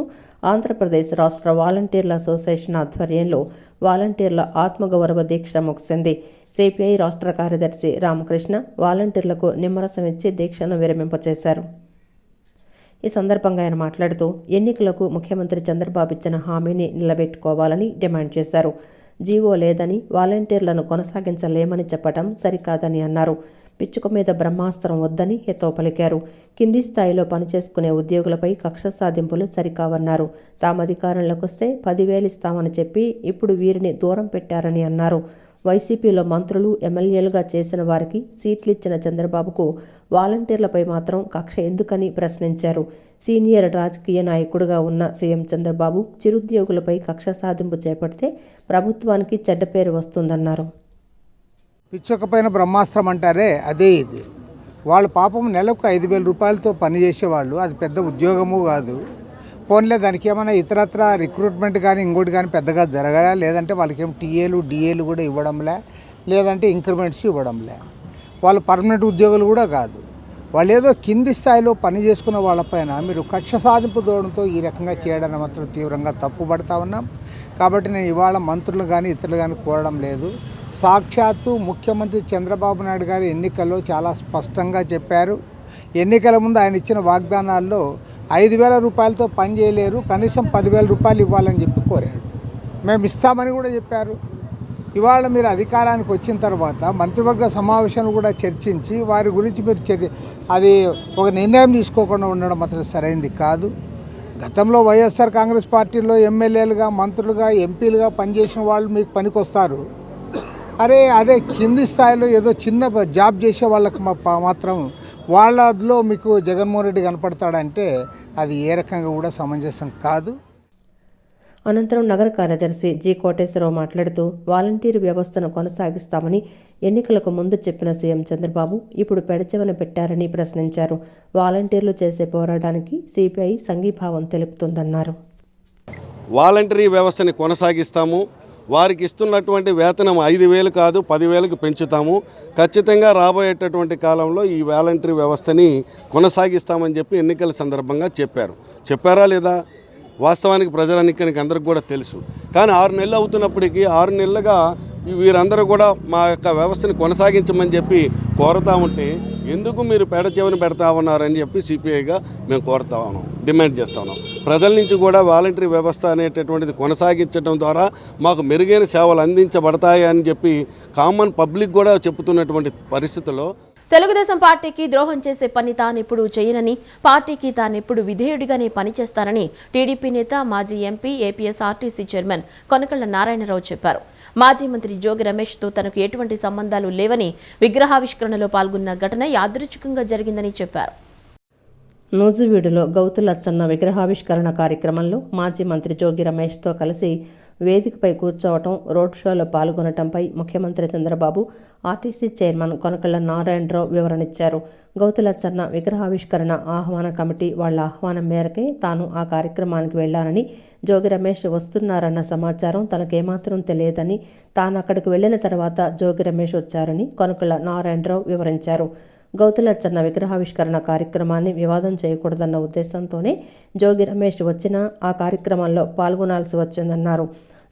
ఆంధ్రప్రదేశ్ రాష్ట్ర వాలంటీర్ల అసోసియేషన్ ఆధ్వర్యంలో వాలంటీర్ల ఆత్మగౌరవ దీక్ష ముగిసింది. సిపిఐ రాష్ట్ర కార్యదర్శి రామకృష్ణ వాలంటీర్లకు నిమ్మరసం ఇచ్చి దీక్షను విరమింపచేశారు. ఈ సందర్భంగా ఆయన మాట్లాడుతూ ఎన్నికలకు ముఖ్యమంత్రి చంద్రబాబు ఇచ్చిన హామీని నిలబెట్టుకోవాలని డిమాండ్ చేశారు. జీవో లేదని వాలంటీర్లను కొనసాగించలేమని చెప్పడం సరికాదని అన్నారు. పిచ్చుక మీద బ్రహ్మాస్త్రం వద్దని హితవు పలికారు. కింది స్థాయిలో పనిచేసుకునే ఉద్యోగులపై కక్ష సాధింపులు సరికావన్నారు. తాము అధికారంలోకి వస్తే 10,000 ఇస్తామని చెప్పి ఇప్పుడు వీరిని దూరం పెట్టారని అన్నారు. వైసీపీలో మంత్రులు ఎమ్మెల్యేలుగా చేసిన వారికి సీట్లు ఇచ్చిన చంద్రబాబుకు వాలంటీర్లపై మాత్రం కక్ష ఎందుకని ప్రశ్నించారు. సీనియర్ రాజకీయ నాయకుడిగా ఉన్న సీఎం చంద్రబాబు చిరుద్యోగులపై కక్ష సాధింపు చేపడితే ప్రభుత్వానికి చెడ్డ పేరు వస్తుందన్నారు. పిచ్చుకపోయిన బ్రహ్మాస్త్రం అంటారే అదే ఇది. వాళ్ళ పాపం నెలకు 5,000 రూపాయలతో పనిచేసేవాళ్ళు, అది పెద్ద ఉద్యోగము కాదు. పోన్లే దానికి ఏమైనా ఇతరత్ర రిక్రూట్మెంట్ కానీ ఇంకోటి కానీ పెద్దగా జరగాల, లేదంటే వాళ్ళకేం టీఏలు డిఏలు కూడా ఇవ్వడంలే, లేదంటే ఇంక్రిమెంట్స్ ఇవ్వడంలే. వాళ్ళు పర్మనెంట్ ఉద్యోగులు కూడా కాదు. వాళ్ళు ఏదో కింది స్థాయిలో పని చేసుకున్న వాళ్ళపైన మీరు కక్ష సాధింపు ధోరణితో ఈ రకంగా చేయడాన్ని మాత్రం తీవ్రంగా తప్పుపడతా ఉన్నాం. కాబట్టి నేను ఇవాళ మంత్రులు కానీ ఇతరులు కానీ కోరడం లేదు. సాక్షాత్తు ముఖ్యమంత్రి చంద్రబాబు నాయుడు గారు ఎన్నికల్లో చాలా స్పష్టంగా చెప్పారు. ఎన్నికల ముందు ఆయన ఇచ్చిన వాగ్దానాల్లో 5,000 రూపాయలతో పని చేయలేరు, కనీసం 10,000 రూపాయలు ఇవ్వాలని చెప్పి కోరాడు. మేము ఇస్తామని కూడా చెప్పారు. ఇవాళ మీరు అధికారానికి వచ్చిన తర్వాత మంత్రివర్గ సమావేశాలు కూడా చర్చించి వారి గురించి మీరు అది ఒక నిర్ణయం తీసుకోకుండా ఉండడం మాత్రం సరైనది కాదు. గతంలో వైఎస్ఆర్ కాంగ్రెస్ పార్టీలో ఎమ్మెల్యేలుగా, మంత్రులుగా, ఎంపీలుగా పనిచేసిన వాళ్ళు మీకు పనికొస్తారు. అదే కింది స్థాయిలో ఏదో చిన్న జాబ్ చేసే వాళ్ళకి మాత్రం వాళ్ళలో మీకు జగన్మోహన్ రెడ్డి కనపడతాడంటే అది ఏ రకంగా కూడా సమంజసం కాదు. అనంతరం నగర కార్యదర్శి జి కోటేశ్వరరావు మాట్లాడుతూ వాలంటీర్ వ్యవస్థను కొనసాగిస్తామని ఎన్నికలకు ముందు చెప్పిన సీఎం చంద్రబాబు ఇప్పుడు పెడచెవిన పెట్టారని ప్రశ్నించారు. వాలంటీర్లు చేసే పోరాటానికి సిపిఐ సంఘీభావం తెలుపుతుందన్నారు. వాలంటరీ వ్యవస్థని కొనసాగిస్తాము. వారికి ఇస్తున్నటువంటి వేతనం 5,000 కాదు 10,000కు పెంచుతాము. ఖచ్చితంగా రాబోయేటటువంటి కాలంలో ఈ వాలంటరీ వ్యవస్థని కొనసాగిస్తామని చెప్పి ఎన్నికల సందర్భంగా చెప్పారా లేదా? వాస్తవానికి ప్రజానికానికి అందరికి కూడా తెలుసు. కానీ 6 నెలలు అవుతున్నప్పటికీ 6 నెలలుగా వీరందరూ కూడా మా యొక్క వ్యవస్థని కొనసాగించమని చెప్పి కోరుతా ఉంటే ఎందుకు మీరు పేడ చెవిని పెడతా ఉన్నారని చెప్పి సిపిఐగా మేము కోరుతా ఉన్నాం, డిమాండ్ చేస్తూ ఉన్నాం. ప్రజల నుంచి కూడా వాలంటరీ వ్యవస్థ అనేటటువంటిది కొనసాగించడం ద్వారా మాకు మెరుగైన సేవలు అందించబడతాయి అని చెప్పి కామన్ పబ్లిక్ కూడా చెబుతున్నటువంటి పరిస్థితుల్లో తెలుగుదేశం పార్టీకి ద్రోహం చేసే పని తానెప్పుడు చేయనని, పార్టీకి తానెప్పుడు విధేయుడిగానే పనిచేస్తానని టీడీపీ నేత మాజీ MP APSRTC chairman Konakalla Narayana Rao చెప్పారు. మాజీ మంత్రి జోగి రమేష్తో తనకు ఎటువంటి సంబంధాలు లేవని, విగ్రహావిష్కరణలో పాల్గొన్న ఘటన యాదృచ్ఛికంగా జరిగిందని చెప్పారు. నూజివీడులో గౌతులచ్చన్న విగ్రహావిష్కరణ కార్యక్రమంలో మాజీ మంత్రి జోగి రమేష్తో కలిసి వేదికపై కూర్చోవటం, రోడ్ షోలో పాల్గొనటంపై ముఖ్యమంత్రి చంద్రబాబు, ఆర్టీసీ చైర్మన్ కొనకళ్ళ నారాయణరావు వివరణిచ్చారు. గౌతులచ్చన్న విగ్రహావిష్కరణ ఆహ్వాన కమిటీ వాళ్ల ఆహ్వానం మేరకే తాను ఆ కార్యక్రమానికి వెళ్లానని, జోగి రమేష్ వస్తున్నారన్న సమాచారం తనకేమాత్రం తెలియదని, తాను అక్కడికి వెళ్లిన తర్వాత జోగి రమేష్ వచ్చారని కొనకళ్ళ నారాయణరావు వివరించారు. గౌతులచ్చన్న విగ్రహావిష్కరణ కార్యక్రమాన్ని వివాదం చేయకూడదన్న ఉద్దేశంతోనే జోగి రమేష్ వచ్చినా ఆ కార్యక్రమంలో పాల్గొనాల్సి వచ్చిందన్నారు.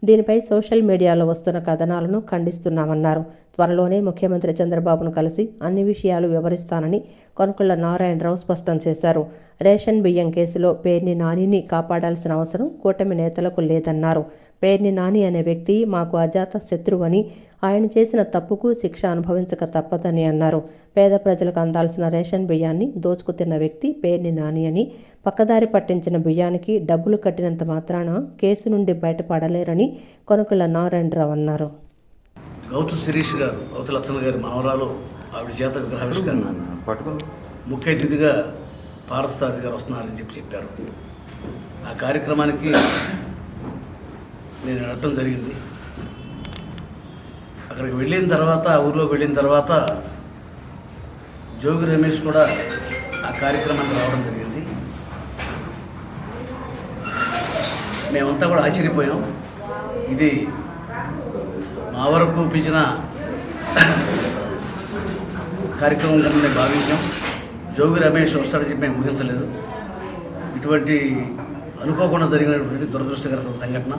దీనిపై సోషల్ మీడియాలో వస్తున్న కథనాలను ఖండిస్తున్నామన్నారు. త్వరలోనే ముఖ్యమంత్రి చంద్రబాబును కలిసి అన్ని విషయాలు వివరిస్తానని కొనకళ్ళ నారాయణరావు స్పష్టం చేశారు. రేషన్ బియ్యం కేసులో పేర్ని నానిని కాపాడాల్సిన అవసరం కూటమి నేతలకు లేదన్నారు. పేర్ని నాని అనే వ్యక్తి మాకు అజాత శత్రువని, ఆయన చేసిన తప్పుకు శిక్ష అనుభవించక తప్పదని అన్నారు. పేద ప్రజలకు అందాల్సిన రేషన్ బియ్యాన్ని దోచుకుతిన్న వ్యక్తి పేర్ని నాని అని, పక్కదారి పట్టించిన బియ్యానికి డబ్బులు కట్టినంత మాత్రాన కేసు నుండి బయటపడలేరని కొనకళ్ళ నారాయణరావు అన్నారు. గౌతు శిరీష్ గారు, గౌతు లచ్చన్న గారి మనవరాలు, ఆవిడ చేత విగ్రహావిష్కరణ ముఖ్య అతిథిగా పారసారథి గారు వస్తున్నారని చెప్పారు. ఆ కార్యక్రమానికి నేను వెళ్ళటం జరిగింది. అక్కడికి వెళ్ళిన తర్వాత, ఊర్లోకి వెళ్ళిన తర్వాత జోగి రమేష్ కూడా ఆ కార్యక్రమానికి రావడం జరిగింది. మేమంతా కూడా ఆశ్చర్యపోయాం. ఇది మా వరకు పిలిచిన కార్యక్రమం కింద భావించాం. జోగి రమేష్ వస్తాడని చెప్పి మేము ఊహించలేదు. ఇటువంటి అనుకోకుండా జరిగినటువంటి దురదృష్టకర సంఘటన.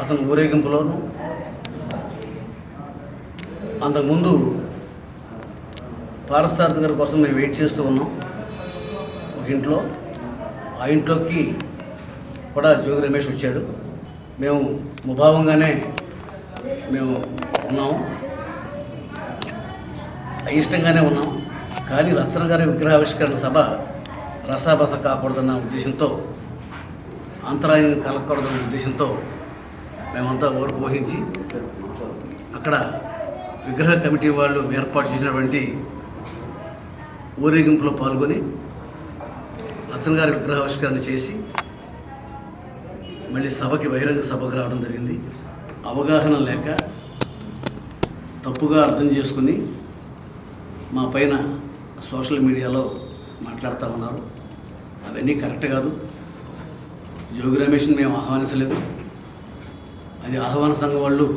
అతను ఊరేగింపులోను అంతకుముందు పారసారథి గారి కోసం మేము వెయిట్ చేస్తూ ఉన్నాం ఒక ఇంట్లో. ఆ ఇంట్లోకి కూడా జోగి రమేష్ వచ్చాడు. మేము ముభావంగానే మేము ఉన్నాము, అయిష్టంగానే ఉన్నాం. కానీ లచ్చన గారి విగ్రహావిష్కరణ సభ రసాబస కాకూడదన్న ఉద్దేశంతో, అంతరాయం కలగకూడదన్న ఉద్దేశంతో మేమంతా ఓర్పు వహించి అక్కడ విగ్రహ కమిటీ వాళ్ళు ఏర్పాటు చేసినటువంటి ఊరేగింపులో పాల్గొని లచ్చన గారి విగ్రహావిష్కరణ చేసి మళ్ళీ సభకి బహిరంగ సభకు రావడం జరిగింది. అవగాహన లేక తప్పుగా అర్థం చేసుకుని మా పైన సోషల్ మీడియాలో మాట్లాడుతూ ఉన్నారు. అవన్నీ కరెక్ట్ కాదు. జోగి రమేష్ని మేము ఆహ్వానించలేదు. అది ఆహ్వాన సంఘం వాళ్ళు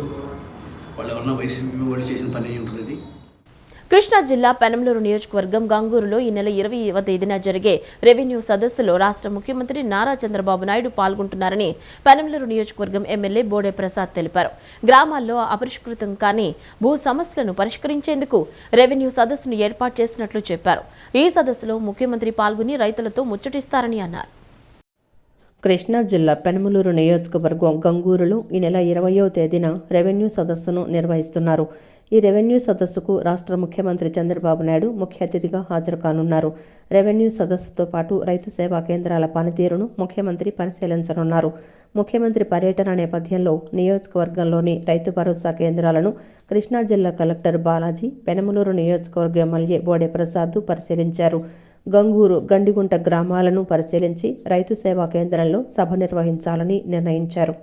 ఎవరన్నా వైసీపీ వాళ్ళు చేసిన పని అయి ఉంటుంది. అది కృష్ణా జిల్లా పెనంలూరు నియోజకవర్గం గంగూరులో ఈ నెల 20వ తేదీన జరిగే రెవెన్యూ సదస్సులో రాష్ట్ర ముఖ్యమంత్రి నారా చంద్రబాబు నాయుడు పాల్గొంటున్నారని పెనంలూరు నియోజకవర్గం ఎమ్మెల్యే బోడే ప్రసాద్ తెలిపారు. గ్రామాల్లో అపరిష్కృతం కాని భూ సమస్యలను పరిష్కరించేందుకు రెవెన్యూ సదస్సును ఏర్పాటు చేసినట్లు చెప్పారు. ఈ సదస్సులో ముఖ్యమంత్రి పాల్గొని రైతులతో ముచ్చటిస్తారని అన్నారు. కృష్ణా జిల్లా పెనమలూరు నియోజకవర్గం గంగూరులో ఈ నెల 20వ తేదీన రెవెన్యూ సదస్సును నిర్వహిస్తున్నారు. ఈ రెవెన్యూ సదస్సుకు రాష్ట్ర ముఖ్యమంత్రి చంద్రబాబు నాయుడు ముఖ్య అతిథిగా హాజరు కానున్నారు. రెవెన్యూ సదస్సుతో పాటు రైతు సేవా కేంద్రాల పనితీరును ముఖ్యమంత్రి పరిశీలించనున్నారు. ముఖ్యమంత్రి పర్యటన నేపథ్యంలో నియోజకవర్గంలోని రైతు భరోసా కేంద్రాలను కృష్ణా జిల్లా కలెక్టర్ బాలాజీ, పెనమలూరు నియోజకవర్గ ఎమ్మెల్యే బోడే ప్రసాద్ పరిశీలించారు. గంగూరు, గండిగుంట గ్రామాలను పరిశీలించి రైతు సేవా కేంద్రంలో సభ నిర్వహించాలని నిర్ణయించారు.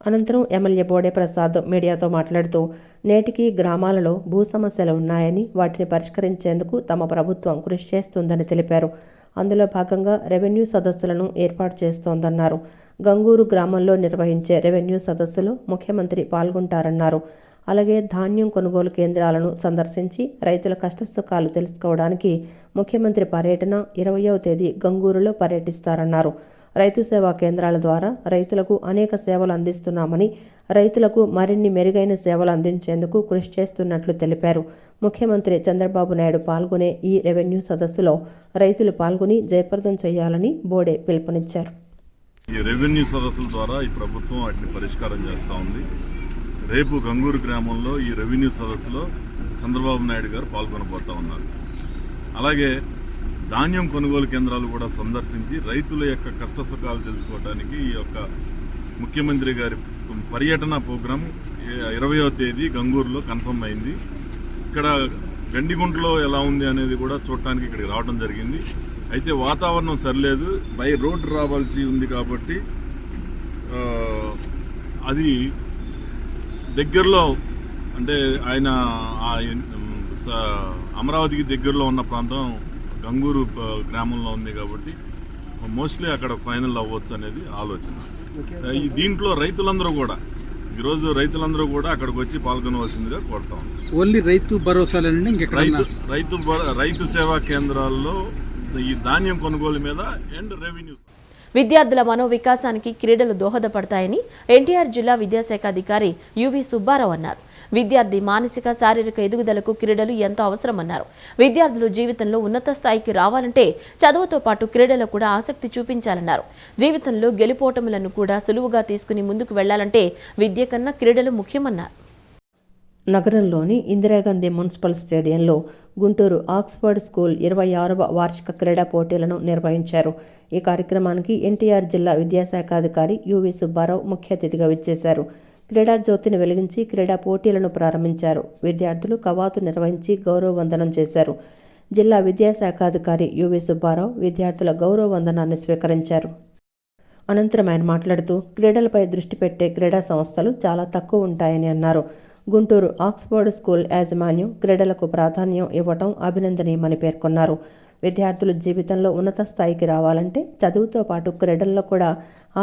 అనంతరం ఎమ్మెల్యే బోడే ప్రసాద్ మీడియాతో మాట్లాడుతూ నేటికి గ్రామాలలో భూ సమస్యలు ఉన్నాయని వాటిని పరిష్కరించేందుకు తమ ప్రభుత్వం కృషి చేస్తుందని తెలిపారు. అందులో భాగంగా రెవెన్యూ సదస్సులను ఏర్పాటు చేస్తోందన్నారు. గంగూరు గ్రామంలో నిర్వహించే రెవెన్యూ సదస్సులో ముఖ్యమంత్రి పాల్గొంటారన్నారు. అలాగే ధాన్యం కొనుగోలు కేంద్రాలను సందర్శించి రైతుల కష్టసుఖాలు తెలుసుకోవడానికి ముఖ్యమంత్రి పర్యటన 20వ తేదీ గంగూరులో పర్యటిస్తారన్నారు. రైతు సేవా కేంద్రాల ద్వారా రైతులకు అనేక సేవలు అందిస్తున్నామని, రైతులకు మరిన్ని మెరుగైన సేవలు అందించేందుకు కృషి చేస్తున్నట్లు తెలిపారు. ముఖ్యమంత్రి చంద్రబాబు నాయుడు పాల్గొనే ఈ రెవెన్యూ సదస్సులో రైతులు పాల్గొని జయప్రదం చేయాలని బోడే పిలుపునిచ్చారు. ఈ రెవెన్యూ సదస్సుల ద్వారా ఈ ప్రభుత్వం వాటిని పరిష్కారం చేస్తూ ఉంది. రేపు గంగూరు గ్రామంలో ఈ రెవెన్యూ సదస్సులో చంద్రబాబు నాయుడు గారు పాల్గొనబోతా ఉన్నారు. అలాగే ధాన్యం కొనుగోలు కేంద్రాలు కూడా సందర్శించి రైతుల యొక్క కష్టసుఖాలు తెలుసుకోవడానికి ఈ యొక్క ముఖ్యమంత్రి గారి పర్యటన ప్రోగ్రాం 20వ తేదీ గంగూరులో కన్ఫర్మ్ అయింది. ఇక్కడ గండిగుంటలో ఎలా ఉంది అనేది కూడా చూడటానికి ఇక్కడికి రావడం జరిగింది. అయితే వాతావరణం సరిలేదు, బై రోడ్ రావాల్సి ఉంది కాబట్టి అది దగ్గరలో, అంటే ఆయన అమరావతికి దగ్గరలో ఉన్న ప్రాంతం గంగూరు గ్రామంలో ఉంది కాబట్టి మోస్ట్లీ అక్కడ ఫైనల్ అవ్వచ్చు అనేది ఆలోచన. దీంట్లో రైతులందరూ కూడా ఈరోజు అక్కడికి వచ్చి పాల్గొనవలసిందిగా కోరుతా ఉన్నాం. ఓన్లీ రైతు భరోసాలండి, రైతు సేవా కేంద్రాల్లో ఈ ధాన్యం కొనుగోలు మీద అండ్ రెవెన్యూ. విద్యార్థుల మనోవికాసానికి క్రీడలు దోహదపడతాయని ఎన్టీఆర్ జిల్లా విద్యాశాఖ అధికారి యువి సుబ్బారావు అన్నారు. విద్యార్థి మానసిక, శారీరక ఎదుగుదలకు క్రీడలు ఎంతో అవసరమన్నారు. విద్యార్థులు జీవితంలో ఉన్నత స్థాయికి రావాలంటే చదువుతో పాటు క్రీడలో కూడా ఆసక్తి చూపించాలన్నారు. జీవితంలో గెలుపోటములను కూడా సులువుగా తీసుకుని ముందుకు వెళ్లాలంటే విద్య కన్నా క్రీడలు ముఖ్యమన్నారు. నగరంలోని ఇందిరాగాంధీ మున్సిపల్ స్టేడియంలో గుంటూరు ఆక్స్ఫర్డ్ స్కూల్ 26వ వార్షిక క్రీడా పోటీలను నిర్వహించారు. ఈ కార్యక్రమానికి ఎన్టీఆర్ జిల్లా విద్యాశాఖ అధికారి యువి సుబ్బారావు ముఖ్య అతిథిగా విచ్చేశారు. క్రీడా జ్యోతిని వెలిగించి క్రీడా పోటీలను ప్రారంభించారు. విద్యార్థులు కవాతు నిర్వహించి గౌరవ వందనం చేశారు. జిల్లా విద్యాశాఖ అధికారి యువి సుబ్బారావు విద్యార్థుల గౌరవ వందనాన్ని స్వీకరించారు. అనంతరం ఆయన మాట్లాడుతూ క్రీడలపై దృష్టి పెట్టే క్రీడా సంస్థలు చాలా తక్కువ ఉంటాయని అన్నారు. గుంటూరు ఆక్స్ఫర్డ్ స్కూల్ యాజమాన్యం క్రీడలకు ప్రాధాన్యం ఇవ్వటం అభినందనీయమని పేర్కొన్నారు. విద్యార్థులు జీవితంలో ఉన్నత స్థాయికి రావాలంటే చదువుతో పాటు క్రీడల్లో కూడా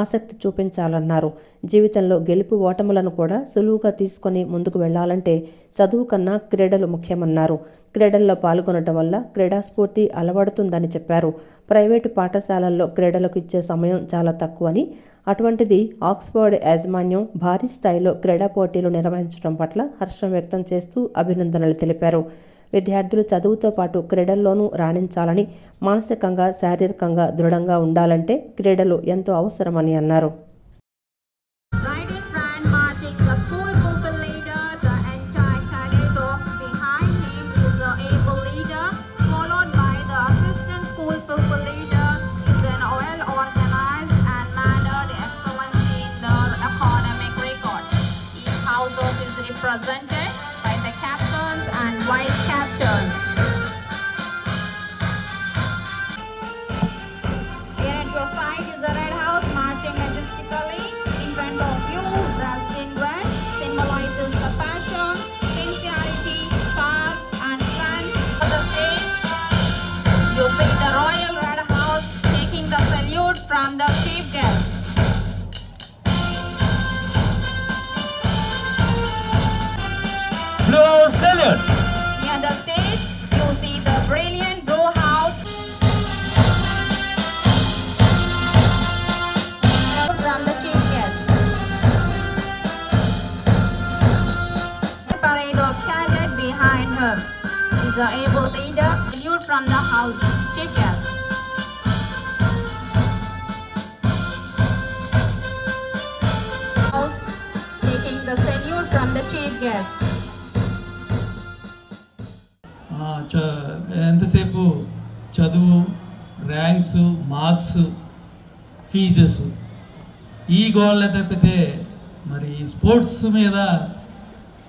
ఆసక్తి చూపించాలన్నారు. జీవితంలో గెలుపు ఓటములను కూడా సులువుగా తీసుకొని ముందుకు వెళ్లాలంటే చదువు కన్నా క్రీడలు ముఖ్యమన్నారు. క్రీడల్లో పాల్గొనడం వల్ల క్రీడాస్ఫూర్తి అలవడుతుందని చెప్పారు. ప్రైవేటు పాఠశాలల్లో క్రీడలకు ఇచ్చే సమయం చాలా తక్కువని, అటువంటిది ఆక్స్ఫర్డ్ యాజమాన్యం భారీ స్థాయిలో క్రీడా పోటీలు నిర్వహించడం పట్ల హర్షం వ్యక్తం చేస్తూ అభినందనలు తెలిపారు. విద్యార్థులు చదువుతో పాటు క్రీడల్లోనూ రాణించాలని, మానసికంగా శారీరకంగా దృఢంగా ఉండాలంటే క్రీడలు ఎంతో అవసరమని అన్నారు. Presented by the captains and vice captains. Here at your side is the Red House marching majestically in front of you. Dressed in red symbolizes the passion, sincerity, power and strength. On the stage, you see the Royal Red House taking the salute from the chief guest. Blue salute. Near the stage, you see the brilliant brew house from the chief guest. The parade of cadet behind her is the able leader. Salute from the house chief guest. House taking the salute from the chief guest. ఎంతసేపు చదువు, ranks, marks, fees ఈ గోళ్ళ తప్పితే మరి sports మీద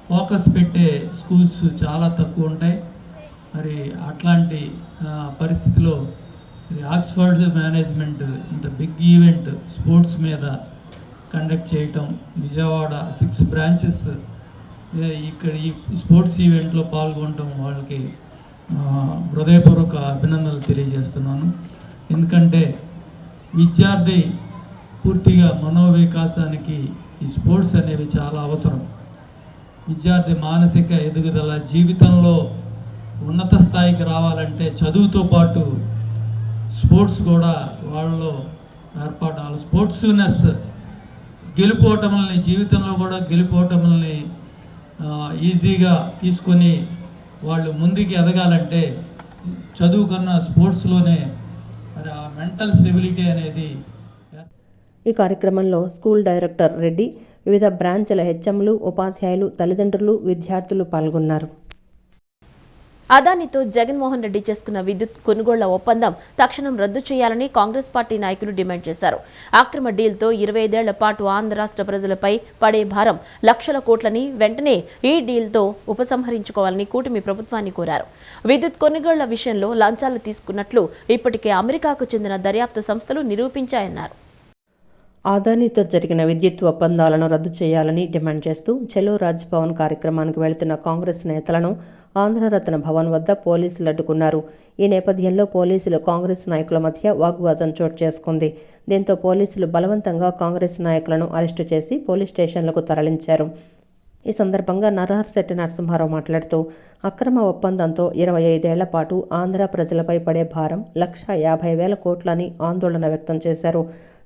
focus పెట్టే schools చాలా తక్కువ ఉంటాయి. మరి అట్లాంటి పరిస్థితిలో మరి ఆక్స్ఫర్డ్ మేనేజ్మెంట్ ఇంత బిగ్ ఈవెంట్ స్పోర్ట్స్ మీద కండక్ట్ చేయటం, విజయవాడ 6 బ్రాంచెస్ ఇక్కడ ఈ స్పోర్ట్స్ ఈవెంట్లో పాల్గొనడం వాళ్ళకి హృదయపూర్వక అభినందనలు తెలియజేస్తున్నాను. ఎందుకంటే విద్యార్థి పూర్తిగా మనోవికాసానికి ఈ స్పోర్ట్స్ అనేవి చాలా అవసరం. విద్యార్థి మానసిక ఎదుగుదల, జీవితంలో ఉన్నత స్థాయికి రావాలంటే చదువుతో పాటు స్పోర్ట్స్ కూడా వాళ్ళలో ఏర్పడాలి. స్పోర్ట్స్నెస్ గెలుపోటములని, జీవితంలో కూడా గెలుపోటములని ఈజీగా తీసుకొని వాళ్ళు ముందుకు ఎదగాలంటే చదువు కన్నా స్పోర్ట్స్లోనే మరి ఆ మెంటల్ స్టెబిలిటీ అనేది. ఈ కార్యక్రమంలో స్కూల్ డైరెక్టర్ రెడ్డి, వివిధ బ్రాంచ్ల హెచ్ఎంలు, ఉపాధ్యాయులు, తల్లిదండ్రులు, విద్యార్థులు పాల్గొన్నారు. అదానితో జగన్మోహన్ రెడ్డి చేసుకున్న విద్యుత్ కొనుగోళ్ల ఒప్పందం తక్షణం రద్దు చేయాలని కాంగ్రెస్ పార్టీ నాయకులు డిమాండ్ చేశారు. అక్రమ డీల్తో 25 ఏళ్ల పాటు ఆంధ్ర రాష్ట్ర ప్రజలపై పడే భారం లక్షల కోట్లని వెంటనే ఈ డీల్తో ఉపసంహరించుకోవాలని కూటమి ప్రభుత్వాన్ని కోరారు. విద్యుత్ కొనుగోళ్ల విషయంలో లంచాలు తీసుకున్నట్లు ఇప్పటికే అమెరికాకు చెందిన దర్యాప్తు సంస్థలు నిరూపించాయన్నారు. అదానితో జరిగిన విద్యుత్ ఒప్పందాలను రద్దు చేయాలని డిమాండ్ చేస్తూ చలో రాజ్ భవన్ కార్యక్రమానికి వెళుతున్న కాంగ్రెస్ నేతలను ఆంధ్రరత్న భవన్ వద్ద పోలీసులు అడ్డుకున్నారు. ఈ నేపథ్యంలో పోలీసులు, కాంగ్రెస్ నాయకుల మధ్య వాగ్వాదం చోటు చేసుకుంది. దీంతో పోలీసులు బలవంతంగా కాంగ్రెస్ నాయకులను అరెస్టు చేసి పోలీస్ స్టేషన్లకు తరలించారు. ఈ సందర్భంగా నరహర్శెట్టి నరసింహారావు మాట్లాడుతూ అక్రమ ఒప్పందంతో 25 ఏళ్ల పాటు ఆంధ్ర ప్రజలపై పడే భారం 1,50,000 కోట్లని ఆందోళన వ్యక్తం చేశారు.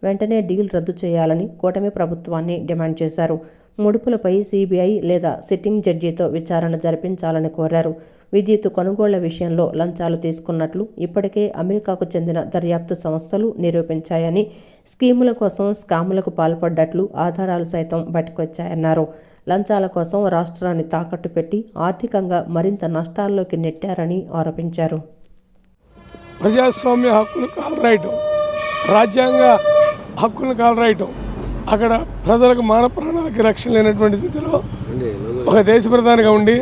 వెంటనే డీల్ రద్దు చేయాలని కూటమి ప్రభుత్వాన్ని డిమాండ్ చేశారు. ముడుపులపై సిబిఐ లేదా సిట్టింగ్ జడ్జితో విచారణ జరిపించాలని కోరారు. విద్యుత్ కొనుగోళ్ల విషయంలో లంచాలు తీసుకున్నట్లు ఇప్పటికే అమెరికాకు చెందిన దర్యాప్తు సంస్థలు నిరూపించాయని, స్కీముల కోసం స్కాములకు పాల్పడ్డట్లు ఆధారాలు సైతం బయటకొచ్చాయన్నారు. లంచాల కోసం రాష్ట్రాన్ని తాకట్టు పెట్టి ఆర్థికంగా మరింత నష్టాల్లోకి నెట్టారని ఆరోపించారు. ప్రజాస్వామ్య హక్కులు కాలరాయటం, రాజ్యాంగ హక్కులను కాలరాయటం, అక్కడ ప్రజలకు మాన ప్రాణాలకి రక్షణ లేనటువంటి స్థితిలో ఒక దేశ ప్రధానిగా ఉండి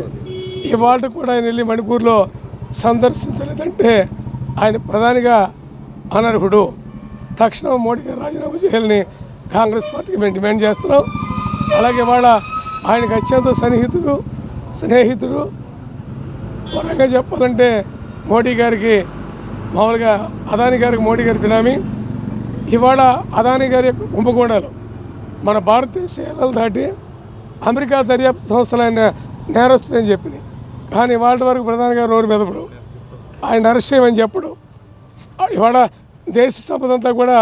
ఇవాళ కూడా ఆయన వెళ్ళి మణిపూర్లో సందర్శించలేదంటే ఆయన ప్రధానిగా అనర్హుడు. తక్షణం మోడీ గారు రాజీనామా చేయాలని కాంగ్రెస్ పార్టీకి మేము డిమాండ్ చేస్తున్నాం. అలాగే వాళ్ళ ఆయనకు అత్యంత స్నేహితుడు పరంగా చెప్పాలంటే మోడీ గారికి మామూలుగా అదానీ గారికి మోడీ గారి బినామీ. ఇవాళ అదానీ గారి కుంభకోణాలు మన భారతదేశ ఎల్లలు దాటి అమెరికా దర్యాప్తు సంస్థలైన నేరస్తులని చెప్పింది. కానీ ఇవాళ వరకు ప్రధాని గారు నోరు మెదపడు, ఆయన అరెస్ట్ చేయమని చెప్పడు. ఇవాళ దేశ సంపద అంతా కూడా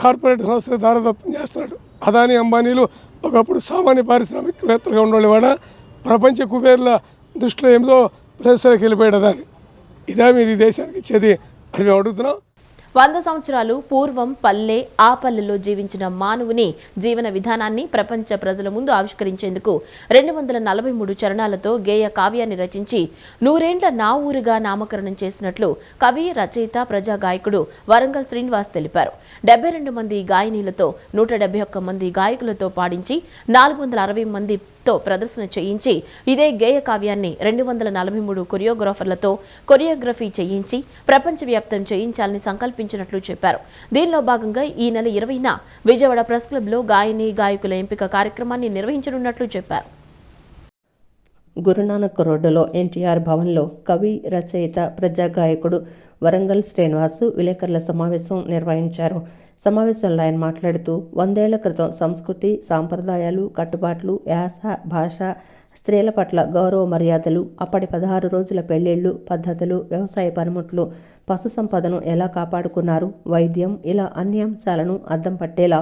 కార్పొరేట్ సంస్థలు దారదత్తం చేస్తున్నాడు. అదానీ అంబానీలు ఒకప్పుడు సామాన్య పారిశ్రామికవేత్తలుగా ఉండేవాళ్ళు ఇవాళ ప్రపంచ కుబేర్ల దృష్టిలో ఏమిదో ప్లేస్లోకి వెళ్ళిపోయాడు అదానీ. ఇదే మీరు ఈ దేశానికి ఇచ్చేది అని మేము అడుగుతున్నాం. 100 సంవత్సరాలు పూర్వం పల్లె ఆ పల్లెలో జీవించిన మానవుని జీవన విధానాన్ని ప్రపంచ ప్రజల ముందు ఆవిష్కరించేందుకు 243 చరణాలతో గేయ కావ్యాన్ని రచించి 100 ఏండ్ల నా ఊరుగా నామకరణం చేసినట్లు కవి, రచయిత, ప్రజా గాయకుడు వరంగల్ శ్రీనివాస్ తెలిపారు. 72 మంది గాయనీలతో 171 మంది గాయకులతో పాడించి 460 మందితో ప్రదర్శన చేయించి ఇదే గేయ కావ్యాన్ని 243 కొరియోగ్రాఫర్లతో కొరియోగ్రఫీ చేయించి ప్రపంచవ్యాప్తం చేయించాలని సంకల్పించినట్లు చెప్పారు. దీనిలో భాగంగా ఈ నెల 20న విజయవాడ ప్రెస్ క్లబ్లో గాయని గాయకుల ఎంపిక కార్యక్రమాన్ని నిర్వహించనున్నట్లు చెప్పారు. గురునానక్ రోడ్డులో ఎన్టీఆర్ భవన్లో కవి, రచయిత, ప్రజా గాయకుడు వరంగల్ శ్రీనివాస్ విలేకరుల సమావేశం నిర్వహించారు. సమావేశంలో ఆయన మాట్లాడుతూ 100 ఏళ్ల క్రితం సంస్కృతి, సాంప్రదాయాలు, కట్టుబాట్లు, యాస, భాష, స్త్రీల పట్ల గౌరవ మర్యాదలు, అప్పటి 16 రోజుల పెళ్లిళ్లు, పద్ధతులు, వ్యవసాయ పనిముట్లు, పశు సంపదను ఎలా కాపాడుకున్నారు, వైద్యం, ఇలా అన్ని అంశాలను అద్దం పట్టేలా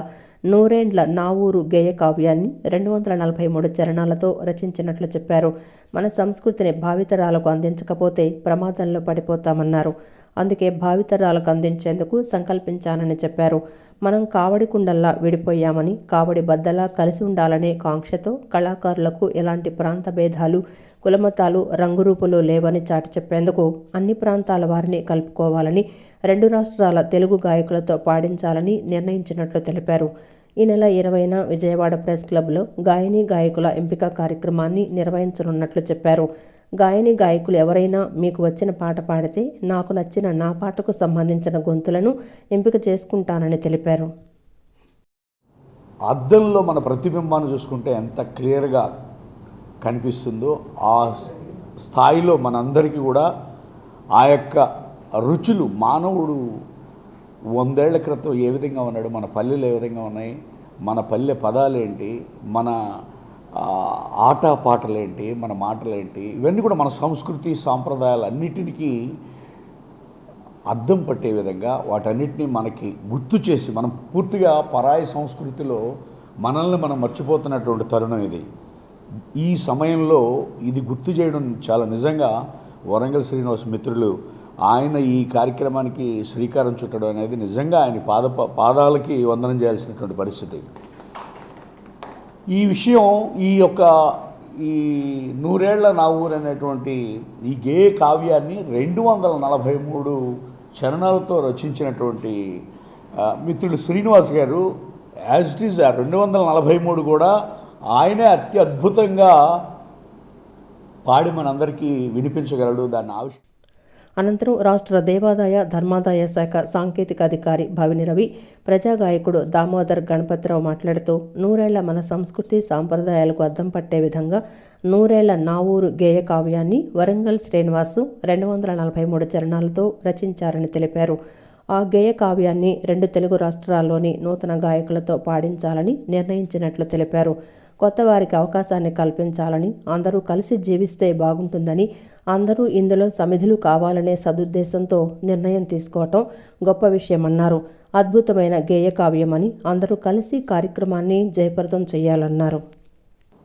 100 ఏండ్ల నా ఊరు గేయ కావ్యాన్ని 243 చరణాలతో రచించినట్లు చెప్పారు. మన సంస్కృతిని భావితరాలకు అందించకపోతే ప్రమాదంలో పడిపోతామన్నారు. అందుకే భావితరాలకు అందించేందుకు సంకల్పించానని చెప్పారు. మనం కావడి కుండల్లా విడిపోయామని, కావడి బద్దలా కలిసి ఉండాలనే కాంక్షతో కళాకారులకు ఎలాంటి ప్రాంత భేదాలు, కులమతాలు, రంగురూపులు లేవని చాటి చెప్పేందుకు అన్ని ప్రాంతాల వారిని కలుపుకోవాలని, 2 రాష్ట్రాల తెలుగు గాయకులతో పాడించాలని నిర్ణయించినట్లు తెలిపారు. ఈ నెల 20న విజయవాడ ప్రెస్ క్లబ్లో గాయని గాయకుల ఎంపిక కార్యక్రమాన్ని నిర్వహించనున్నట్లు చెప్పారు. గాయని గాయకులు ఎవరైనా మీకు వచ్చిన పాట పాడితే నాకు నచ్చిన నా పాటకు సంబంధించిన గొంతులను ఎంపిక చేసుకుంటానని తెలిపారు. అద్దంలో మన ప్రతిబింబాన్ని చూసుకుంటే ఎంత క్లియర్గా కనిపిస్తుందో ఆ స్థాయిలో మనందరికీ కూడా ఆ యొక్క రుచులు, మానవుడు 100 ఏళ్ల క్రితం ఏ విధంగా ఉన్నాడు, మన పల్లెలు ఏ విధంగా ఉన్నాయి, మన పల్లె పదాలేంటి, మన ఆట పాటలేంటి, మన మాటలేంటి, ఇవన్నీ కూడా మన సంస్కృతి సాంప్రదాయాలు అన్నిటికీ అద్దం పట్టే విధంగా వాటన్నిటినీ మనకి గుర్తు చేసి, మనం పూర్తిగా పరాయి సంస్కృతిలో మనల్ని మనం మర్చిపోతున్నటువంటి తరుణం ఇది. ఈ సమయంలో ఇది గుర్తు చేయడం చాలా నిజంగా వరంగల్ శ్రీనివాస్ మిత్రులు ఆయన ఈ కార్యక్రమానికి శ్రీకారం చుట్టడం అనేది నిజంగా ఆయన పాదాలకి వందనం చేయాల్సినటువంటి పరిస్థితి. ఈ విషయం ఈ 100 ఏళ్ల నా ఊరు అనేటువంటి ఈ గేయ కావ్యాన్ని 243 చరణాలతో రచించినటువంటి మిత్రుడు శ్రీనివాస్ గారు యాజ్ ఇట్ ఈజ్ 243 కూడా ఆయనే అత్యద్భుతంగా పాడి మనందరికీ వినిపించగలడు. దాన్ని అనంతరం రాష్ట్ర దేవాదాయ ధర్మాదాయ శాఖ సాంకేతిక అధికారి భవిని రవి, ప్రజా గాయకుడు దామోదర్ గణపతిరావు మాట్లాడుతూ 100 ఏళ్ల మన సంస్కృతి సాంప్రదాయాలకు అద్దం పట్టే విధంగా 100 ఏళ్ల నా ఊరు గేయ కావ్యాన్ని వరంగల్ శ్రీనివాసు 243 చరణాలతో రచించారని తెలిపారు. ఆ గేయ కావ్యాన్ని 2 తెలుగు రాష్ట్రాల్లోని నూతన గాయకులతో పాడించాలని నిర్ణయించినట్లు తెలిపారు. కొత్త వారికి అవకాశాన్ని కల్పించాలని, అందరూ కలిసి జీవిస్తే బాగుంటుందని, అందరూ ఇందులో సమిధులు కావాలనే సదుద్దేశంతో నిర్ణయం తీసుకోవటం గొప్ప విషయమన్నారు. అద్భుతమైన గేయ కావ్యమని, అందరూ కలిసి కార్యక్రమాన్ని జయప్రదం చేయాలన్నారు.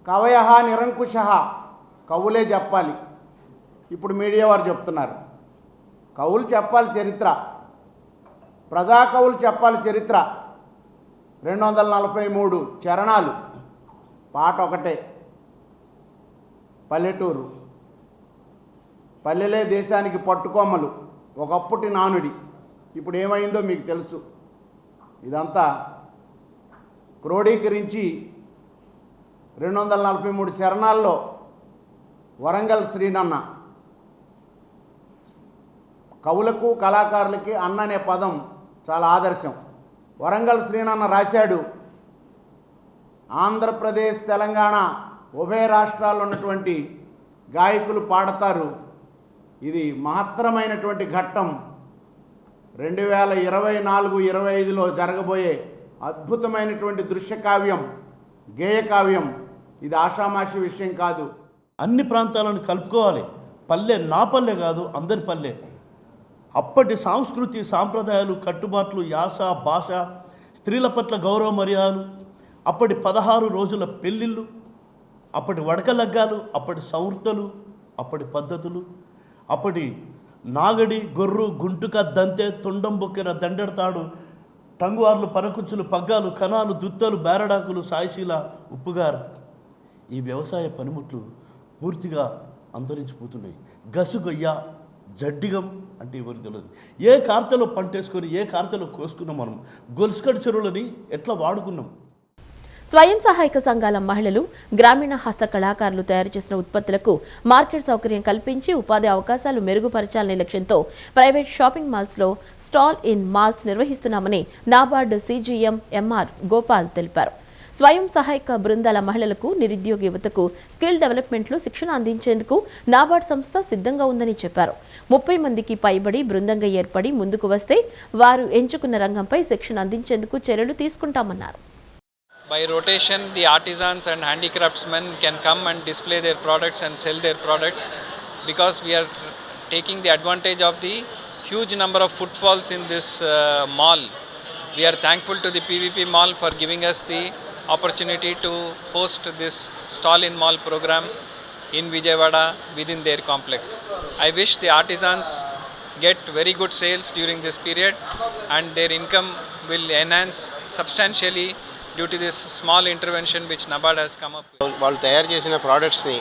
కవయ నిరంకుశ, కవులే చెప్పాలి. ఇప్పుడు మీడియా వారు చెప్తున్నారు. కవులు చెప్పాలి చరిత్ర, ప్రజా కవులు చెప్పాలి చరిత్ర. 243 చరణాలు, పాట ఒకటే. పల్లెటూరు, పల్లెలే దేశానికి పట్టుకొమ్మలు, ఒకప్పటి నానుడి. ఇప్పుడు ఏమైందో మీకు తెలుసు. ఇదంతా క్రోడీకరించి 243 చరణాల్లో వరంగల్ శ్రీనన్న, కవులకు కళాకారులకి అన్న అనే పదం చాలా ఆదర్శం. వరంగల్ శ్రీనన్న రాశాడు, ఆంధ్రప్రదేశ్ తెలంగాణ ఉభయ రాష్ట్రాల్లో ఉన్నటువంటి గాయకులు పాడతారు. ఇది మహత్తరమైనటువంటి ఘట్టం. 2024-25లో జరగబోయే అద్భుతమైనటువంటి దృశ్య కావ్యం, గేయ కావ్యం ఇది ఆషామాషి విషయం కాదు. అన్ని ప్రాంతాలను కలుపుకోవాలి. పల్లె నా పల్లె కాదు, అందరి పల్లె. అప్పటి సంస్కృతి, సాంప్రదాయాలు, కట్టుబాట్లు, యాస, భాష, స్త్రీల పట్ల గౌరవ మర్యాదలు, అప్పటి 16 రోజుల పెళ్ళిళ్ళు, అప్పటి వడకలగ్గాలు, అప్పటి సంవృత్తలు, అప్పటి పద్ధతులు, అప్పటి నాగడి, గొర్రు, గుంటుక, దంతె, తుండం బొక్కిన దండెడతాడు, టంగువార్లు, పరకుచ్చులు, పగ్గాలు, కణాలు, దుత్తలు, బేరడాకులు, సాయిశీల, ఉప్పుగారు, ఈ వ్యవసాయ పనిముట్లు పూర్తిగా అంతరించిపోతున్నాయి. గసుగొయ్య, జడ్డిగం అంటే ఎవరు తెలియదు. ఏ కార్తెలో పంటేసుకొని ఏ కార్తెలో కోసుకున్నాం మనం. గొలుసుకడి చెరువులని ఎట్లా వాడుకున్నాం. స్వయం సహాయక సంఘాల మహిళలు, గ్రామీణ హస్త కళాకారులు తయారు చేసిన ఉత్పత్తులకు మార్కెట్ సౌకర్యం కల్పించి ఉపాధి అవకాశాలు మెరుగుపరచాలనే లక్ష్యంతో ప్రైవేట్ షాపింగ్ మాల్స్లో స్టాల్ ఇన్ మాల్స్ నిర్వహిస్తున్నామని నాబార్డు సీజీఎం ఎంఆర్ గోపాల్ తెలిపారు. స్వయం సహాయక బృందాల మహిళలకు, నిరుద్యోగ యువతకు స్కిల్ డెవలప్మెంట్లో శిక్షణ అందించేందుకు నాబార్డ్ సంస్థ సిద్ధంగా ఉందని చెప్పారు. 30 మందికి పైబడి బృందంగా ఏర్పడి ముందుకు వస్తే వారు ఎంచుకున్న రంగంపై శిక్షణ అందించేందుకు చర్యలు తీసుకుంటామన్నారు. By rotation, the artisans and handicraftsmen can come and display their products and sell their products, because we are taking the advantage of the huge number of footfalls in this mall. We are thankful to the PVP Mall for giving us the opportunity to host this stall in mall program in Vijayawada within their complex. I wish the artisans get very good sales during this period and their income will enhance substantially due to this small intervention which NABARD has come up with. వాళ్ళు తయారు చేసిన ప్రోడక్ట్స్ని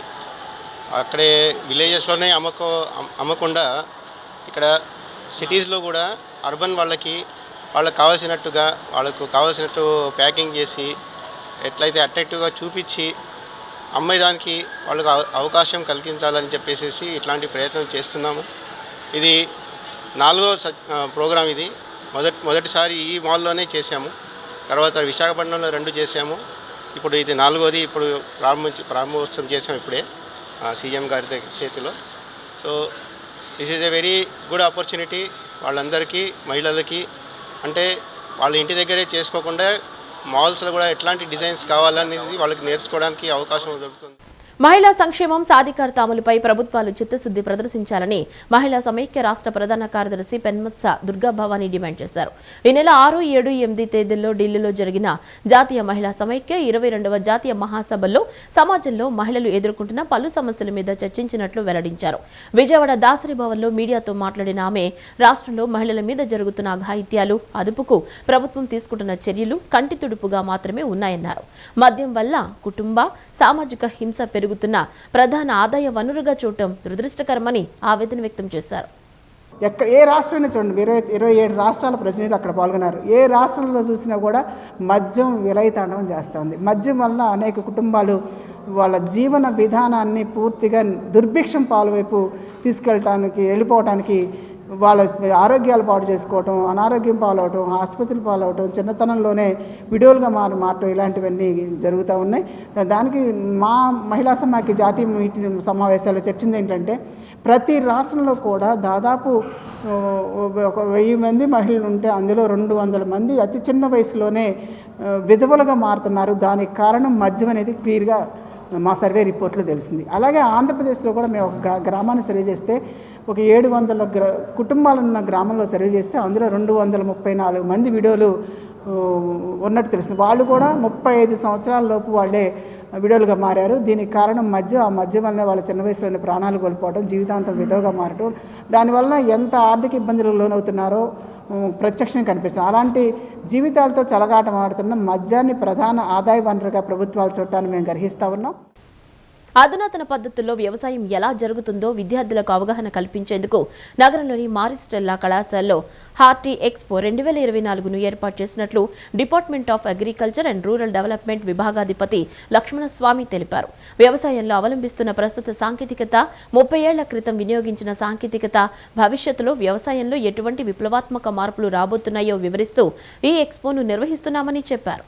అక్కడే విలేజెస్లోనే అమ్మకుండా ఇక్కడ సిటీస్లో కూడా urban వాళ్ళకి కావాల్సినట్టుగా వాళ్ళకు కావాల్సినట్టు ప్యాకింగ్ చేసి ఎట్లయితే అట్రాక్టివ్గా చూపించి అమ్మేదానికి వాళ్ళకు అవకాశం కలిగించాలని చెప్పేసి ఇట్లాంటి ప్రయత్నం చేస్తున్నాము. ఇది 4వ ప్రోగ్రాం. ఇది మొదటిసారి ఈ మాల్లోనే చేశాము. తర్వాత విశాఖపట్నంలో 2 చేశాము. ఇప్పుడు ఇది 4వది. ఇప్పుడు ప్రారంభోత్సవం చేసాము ఇప్పుడే సీఎం గారి చేతిలో. So this is a very good opportunity వాళ్ళందరికీ, మహిళలకి. అంటే వాళ్ళ ఇంటి దగ్గరే చేసుకోకుండా మాల్స్లో కూడా ఎట్లాంటి డిజైన్స్ కావాలనేది వాళ్ళకి నేర్చుకోవడానికి అవకాశం దొరుకుతుంది. మహిళా సంక్షేమం, సాధికారత అమలుపై ప్రభుత్వాలు చిత్తశుద్ధి ప్రదర్శించాలని మహిళా సమైక్య రాష్ట్ర ప్రధాన కార్యదర్శి పెన్మత్స దుర్గా భవానీ డిమాండ్ చేశారు. ఈ నెల 6, 7, 8 తేదీల్లో ఢిల్లీలో జరిగిన జాతీయ మహిళా సమైక్య 22వ జాతీయ మహాసభల్లో సమాజంలో మహిళలు ఎదుర్కొంటున్న పలు సమస్యల మీద చర్చించినట్లు వెల్లడించారు. విజయవాడ దాసరి భవన్లో మీడియాతో మాట్లాడిన ఆమె రాష్ట్రంలో మహిళల మీద జరుగుతున్న అఘాయిత్యాలు అదుపుకు ప్రభుత్వం తీసుకుంటున్న చర్యలు కంటి తుడుపుగా మాత్రమే ఉన్నాయన్నారు. మద్యం వల్ల కుటుంబ, సామాజిక హింస పెరుగుతున్న ప్రధాన ఆదాయ వనరుగా చూడటం దురదృష్టకరమని ఆవేదన వ్యక్తం చేశారు. ఏ రాష్ట్రాన్ని చూడండి, 27 రాష్ట్రాల ప్రతినిధులు అక్కడ పాల్గొన్నారు. ఏ రాష్ట్రంలో చూసినా కూడా మద్యం విలయతాండవం చేస్తుంది. మద్యం వల్ల అనేక కుటుంబాలు వాళ్ళ జీవన విధానాన్ని పూర్తిగా దుర్భిక్షం పాలవైపు వెళ్ళిపోవటానికి వాళ్ళ ఆరోగ్యాలు పాడు చేసుకోవటం, అనారోగ్యం పాలవటం, ఆసుపత్రులు పాలవటం, చిన్నతనంలోనే విడోలుగా మారటం ఇలాంటివన్నీ జరుగుతూ ఉన్నాయి. దానికి మా మహిళా సమాఖ్య జాతీయ సమావేశాల్లో చర్చింది ఏంటంటే ప్రతి రాష్ట్రంలో కూడా దాదాపు 1000 మంది మహిళలు ఉంటే అందులో 200 మంది అతి చిన్న వయసులోనే విధవలుగా మారుతున్నారు. దానికి కారణం మద్యం అనేది క్లియర్గా మా సర్వే రిపోర్ట్లో తెలిసింది. అలాగే ఆంధ్రప్రదేశ్లో కూడా మేము ఒక గ్రామాన్ని సర్వే చేస్తే ఒక 700 కుటుంబాలున్న గ్రామంలో సర్వే చేస్తే అందులో 234 మంది విడోలు ఉన్నట్టు తెలిసింది. వాళ్ళు కూడా 35 సంవత్సరాల లోపు వాళ్ళే విడోలుగా మారారు. దీనికి కారణం మద్యం. ఆ మద్యం వల్ల వాళ్ళ చిన్న వయసులోనే ప్రాణాలు కోల్పోవడం, జీవితాంతం విధవగా మారటం, దానివల్ల ఎంత ఆర్థిక ఇబ్బందులకు లోనవుతున్నారో ప్రత్యక్షంగా కనిపిస్తుంది. అలాంటి జీవితాలతో చెలగాటం ఆడుతున్న మద్యాన్ని ప్రధాన ఆదాయ వనరుగా ప్రభుత్వాలు చూడటాన్ని మేము గ్రహిస్తూ ఉన్నాం. అధునాతన పద్ధతుల్లో వ్యవసాయం ఎలా జరుగుతుందో విద్యార్థులకు అవగాహన కల్పించేందుకు నగరంలోని మారిస్టెల్లా కళాశాలలో హార్టీ ఎక్స్పో 2024ను ఏర్పాటు చేసినట్లు department of agriculture and rural development విభాగాధిపతి లక్ష్మణస్వామి తెలిపారు. వ్యవసాయంలో అవలంబిస్తున్న ప్రస్తుత సాంకేతికత, 30 ఏళ్ల క్రితం వినియోగించిన సాంకేతికత, భవిష్యత్తులో వ్యవసాయంలో ఎటువంటి విప్లవాత్మక మార్పులు రాబోతున్నాయో వివరిస్తూ ఈ ఎక్స్పోను నిర్వహిస్తున్నామని చెప్పారు.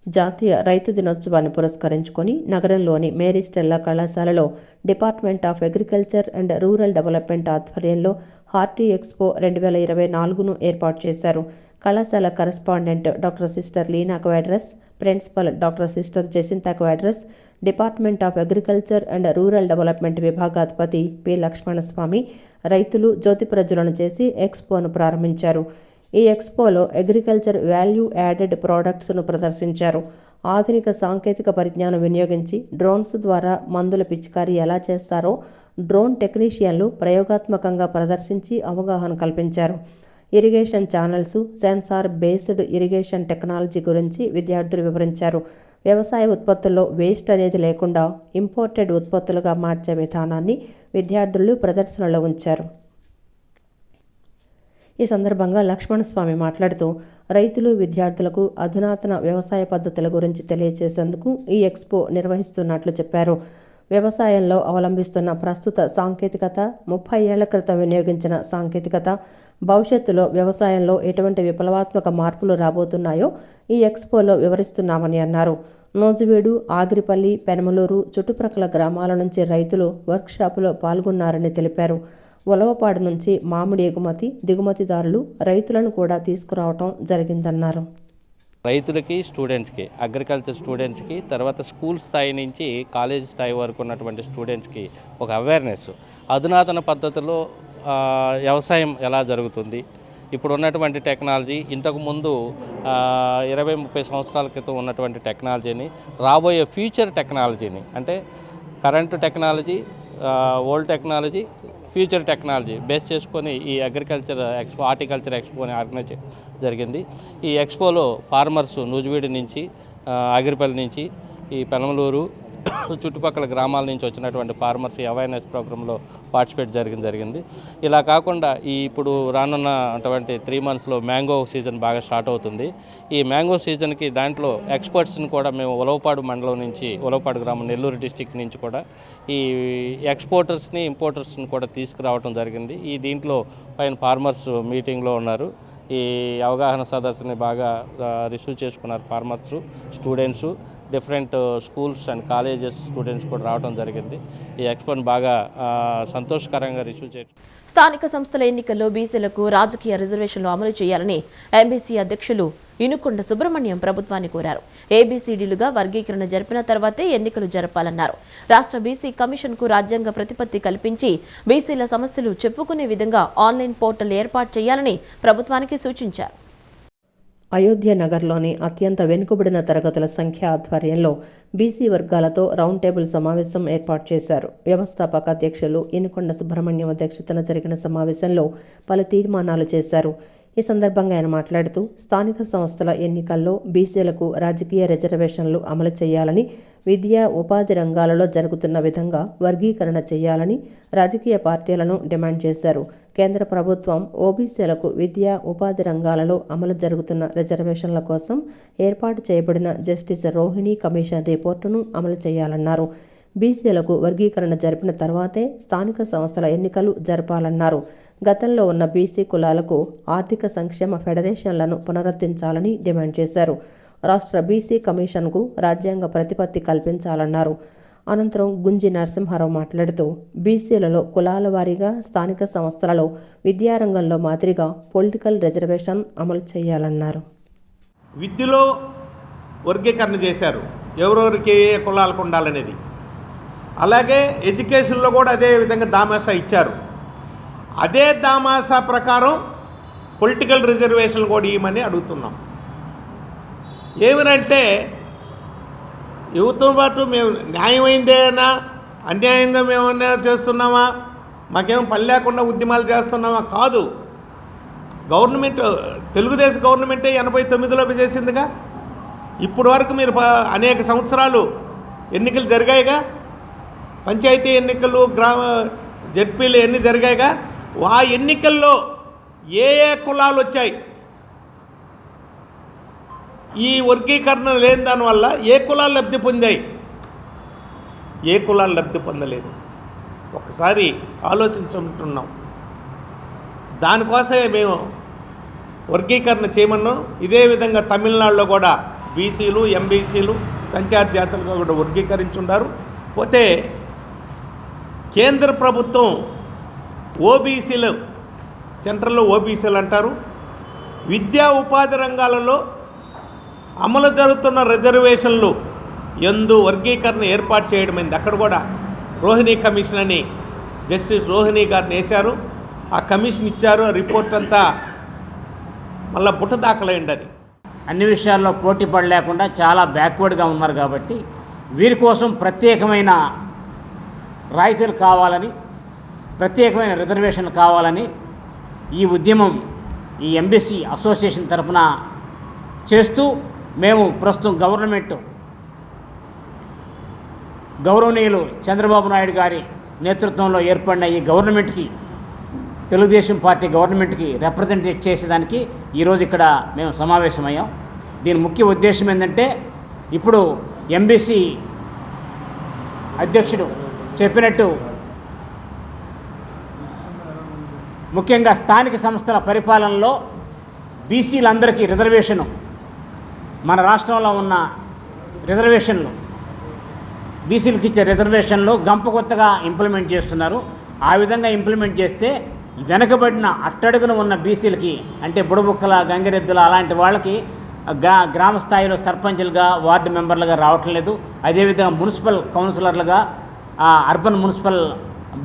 జాతీయ రైతు దినోత్సవాన్ని పురస్కరించుకొని నగరంలోని మేరీ స్టెల్లా కళాశాలలో department of agriculture and rural development ఆధ్వర్యంలో హార్టీ ఎక్స్పో 2024ను ఏర్పాటు చేశారు. కళాశాల correspondent doctor sister Leena Quadros, principal doctor sister Jacintha Quadros, department of agriculture and rural development విభాగాధిపతి పి లక్ష్మణస్వామి రైతులు జ్యోతి ప్రజ్వలన చేసి ఎక్స్పోను ప్రారంభించారు. ఈ ఎక్స్పోలో అగ్రికల్చర్ వాల్యూ యాడెడ్ ప్రోడక్ట్స్ను ప్రదర్శించారు. ఆధునిక సాంకేతిక పరిజ్ఞానం వినియోగించి డ్రోన్స్ ద్వారా మందుల పిచికారీ ఎలా చేస్తారో డ్రోన్ టెక్నీషియన్లు ప్రయోగాత్మకంగా ప్రదర్శించి అవగాహన కల్పించారు. Irrigation channels, sensor based irrigation technology గురించి విద్యార్థులు వివరించారు. వ్యవసాయ ఉత్పత్తుల్లో వేస్ట్ అనేది లేకుండా ఇంపోర్టెడ్ ఉత్పత్తులుగా మార్చే విధానాన్ని విద్యార్థులు ప్రదర్శనలో ఉంచారు. ఈ సందర్భంగా లక్ష్మణస్వామి మాట్లాడుతూ రైతులు, విద్యార్థులకు అధునాతన వ్యవసాయ పద్ధతుల గురించి తెలియజేసేందుకు ఈ ఎక్స్పో నిర్వహిస్తున్నట్లు చెప్పారు. వ్యవసాయంలో అవలంబిస్తున్న ప్రస్తుత సాంకేతికత, 30 ఏళ్ల క్రితం వినియోగించిన సాంకేతికత, భవిష్యత్తులో వ్యవసాయంలో ఎటువంటి విప్లవాత్మక మార్పులు రాబోతున్నాయో ఈ ఎక్స్పోలో వివరిస్తున్నామని అన్నారు. నూజివీడు, ఆగిరిపల్లి, పెనమలూరు చుట్టుప్రక్కల గ్రామాల నుంచి రైతులు వర్క్షాపులో పాల్గొన్నారని తెలిపారు. ఉలవపాడు నుంచి మామిడి ఎగుమతి, దిగుమతిదారులు, రైతులను కూడా తీసుకురావటం జరిగిందన్నారు. రైతులకి, స్టూడెంట్స్కి, అగ్రికల్చర్ స్టూడెంట్స్కి, తర్వాత స్కూల్ స్థాయి నుంచి కాలేజ్ స్థాయి వరకు ఉన్నటువంటి స్టూడెంట్స్కి ఒక అవేర్నెస్, అధునాతన పద్ధతిలో వ్యవసాయం ఎలా జరుగుతుంది, ఇప్పుడు ఉన్నటువంటి టెక్నాలజీ, ఇంతకుముందు 20-30 సంవత్సరాల క్రితం ఉన్నటువంటి టెక్నాలజీని, రాబోయే ఫ్యూచర్ టెక్నాలజీని, అంటే current technology, old technology, future technology base చేసుకొని ఈ అగ్రికల్చర్ ఎక్స్పో, హార్టికల్చర్ ఎక్స్పోని ఆర్గనైజ్ జరిగింది. ఈ ఎక్స్పోలో ఫార్మర్స్ నూజివీడు నుంచి, ఆగిరిపల్లి నుంచి, ఈ పెనమలూరు చుట్టుపక్కల గ్రామాల నుంచి వచ్చినటువంటి ఫార్మర్స్ ఈ అవేర్నెస్ ప్రోగ్రాంలో పార్టిసిపేట్ జరిగింది. ఇలా కాకుండా ఈ ఇప్పుడు రానున్న అటువంటి 3 monthsలో మ్యాంగో సీజన్ బాగా స్టార్ట్ అవుతుంది. ఈ మ్యాంగో సీజన్కి దాంట్లో ఎక్స్పర్ట్స్ని కూడా మేము ఉలవపాడు మండలం నుంచి, ఉలవపాడు గ్రామం నెల్లూరు డిస్టిక్ నుంచి కూడా ఈ ఎక్స్పోర్టర్స్ని, ఇంపోర్టర్స్ని కూడా తీసుకురావడం జరిగింది. ఈ దీంట్లో పైన ఫార్మర్స్ మీటింగ్లో ఉన్నారు. ఈ అవగాహన సదస్సుని బాగా రిసీవ్ చేసుకున్నారు farmers, students, different schools and colleges students కూడా రావడం జరిగింది. ఈ ఎక్స్పోని బాగా సంతోషకరంగా రిసీవ్ చేయడం. స్థానిక సంస్థల ఎన్నికల్లో బీసీలకు రాజకీయ రిజర్వేషన్లు అమలు చేయాలని ఎంబీసీ అధ్యక్షులు ఇనుకొండ సుబ్రహ్మణ్యం ప్రభుత్వాన్ని కోరారు. ఏబీసీడీలుగా వర్గీకరణ జరిపిన తర్వాతే ఎన్నికలు జరపాలన్నారు. రాష్ట్ర బీసీ కమిషన్ కు రాజ్యాంగ ప్రతిపత్తి కల్పించి బీసీల సమస్యలు చెప్పుకునే విధంగా ఆన్లైన్ పోర్టల్ ఏర్పాటు చేయాలని ప్రభుత్వానికి సూచించారు. అయోధ్య నగర్లోని అత్యంత వెనుకబడిన తరగతుల సంఖ్య ఆధ్వర్యంలో బీసీ వర్గాలతో రౌండ్ టేబుల్ సమావేశం ఏర్పాటు చేశారు. వ్యవస్థాపక అధ్యక్షులు ఇనుకొండ సుబ్రహ్మణ్యం అధ్యక్షతన జరిగిన సమావేశంలో పలు తీర్మానాలు చేశారు. ఈ సందర్భంగా ఆయన మాట్లాడుతూ స్థానిక సంస్థల ఎన్నికల్లో బీసీలకు రాజకీయ రిజర్వేషన్లు అమలు చేయాలని, విద్యా, ఉపాధి రంగాలలో జరుగుతున్న విధంగా వర్గీకరణ చేయాలని రాజకీయ పార్టీలను డిమాండ్ చేశారు. కేంద్ర ప్రభుత్వం ఓబీసీలకు విద్యా, ఉపాధి రంగాలలో అమలు జరుగుతున్న రిజర్వేషన్ల కోసం ఏర్పాటు చేయబడిన జస్టిస్ రోహిణి కమిషన్ రిపోర్టును అమలు చేయాలన్నారు. బీసీలకు వర్గీకరణ జరిపిన తర్వాతే స్థానిక సంస్థల ఎన్నికలు జరపాలన్నారు. గతంలో ఉన్న బీసీ కులాలకు ఆర్థిక సంక్షేమ ఫెడరేషన్లను పునరుద్ధరించాలని డిమాండ్ చేశారు. రాష్ట్ర బీసీ కమిషన్కు రాజ్యాంగ ప్రతిపత్తి కల్పించాలన్నారు. అనంతరం గుంజి నరసింహారావు మాట్లాడుతూ బీసీలలో కులాల వారీగా స్థానిక సంస్థలలో విద్యారంగంలో మాదిరిగా పొలిటికల్ రిజర్వేషన్ అమలు చేయాలన్నారు. విద్యలో వర్గీకరణ చేశారు, ఎవరెవరికి ఏ కులాలకు ఉండాలనేది. అలాగే ఎడ్యుకేషన్లో కూడా అదే విధంగా దామాషా ఇచ్చారు. అదే దామాషా ప్రకారం పొలిటికల్ రిజర్వేషన్ కూడా ఇవ్వమని అడుగుతున్నాం. ఏమనంటే యువతతో పాటు మేము న్యాయమైందేనా, అన్యాయంగా మేమన్నా చేస్తున్నామా, మాకేమో పని లేకుండా ఉద్యమాలు చేస్తున్నామా? కాదు. గవర్నమెంట్, తెలుగుదేశం గవర్నమెంటే 89లో చేసిందిగా. ఇప్పుడు వరకు మీరు అనేక సంవత్సరాలు ఎన్నికలు జరిగాయిగా, పంచాయతీ ఎన్నికలు, జడ్పీలు ఎన్ని జరిగాయిగా. ఆ ఎన్నికల్లో ఏ ఏ కులాలు వచ్చాయి, ఈ వర్గీకరణ లేని దానివల్ల ఏ కులాలు లబ్ధి పొందాయి, ఏ కులాలు లబ్ధి పొందలేదు. ఒకసారి ఆలోచించుకుంటున్నాం. దానికోసమే మేము వర్గీకరణ చేయమన్నాం. ఇదే విధంగా తమిళనాడులో కూడా బీసీలు, ఎంబీసీలు, సంచార జాతులుగా కూడా వర్గీకరించున్నారు. పోతే కేంద్ర ప్రభుత్వం ఓబీసీలు సెంట్రల్లో ఓబీసీలు అంటారు. విద్యా ఉపాధి రంగాలలో అమలు జరుగుతున్న రిజర్వేషన్లు ఎందు వర్గీకరణ ఏర్పాటు చేయడమైంది. అక్కడ కూడా రోహిణి కమిషన్ అని జస్టిస్ రోహిణి గారిని వేశారు. ఆ కమిషన్ ఇచ్చారు. ఆ రిపోర్ట్ అంతా మళ్ళీ బుట్ట దాఖలైంది. అది అన్ని విషయాల్లో పోటీ పడలేకుండా చాలా బ్యాక్వర్డ్గా ఉన్నారు కాబట్టి వీరి కోసం ప్రత్యేకమైన రాయితీలు కావాలని, ప్రత్యేకమైన రిజర్వేషన్లు కావాలని ఈ ఉద్యమం ఈ ఎంబీసీ అసోసియేషన్ తరఫున చేస్తూ మేము ప్రస్తుతం గౌరవనీయులు చంద్రబాబు నాయుడు గారి నేతృత్వంలో ఏర్పడిన ఈ గవర్నమెంట్కి, తెలుగుదేశం పార్టీ గవర్నమెంట్కి రిప్రజెంటేట్ చేసేదానికి ఈరోజు ఇక్కడ మేము సమావేశమయ్యాం. దీని ముఖ్య ఉద్దేశం ఏంటంటే, ఇప్పుడు ఎంబీసీ అధ్యక్షుడు చెప్పినట్టు ముఖ్యంగా స్థానిక సంస్థల పరిపాలనలో బీసీలందరికీ రిజర్వేషను, మన రాష్ట్రంలో ఉన్న రిజర్వేషన్లు, బీసీలకు ఇచ్చే రిజర్వేషన్లు గంపకొత్తగా ఇంప్లిమెంట్ చేస్తున్నారు. ఆ విధంగా ఇంప్లిమెంట్ చేస్తే వెనకబడిన అట్టడుగున ఉన్న బీసీలకి, అంటే బుడబుక్కల, గంగిరెద్దుల అలాంటి వాళ్ళకి గ్రామ స్థాయిలో సర్పంచులుగా, వార్డు మెంబర్లుగా రావటం లేదు. అదేవిధంగా మున్సిపల్ కౌన్సిలర్లుగా, అర్బన్ మున్సిపల్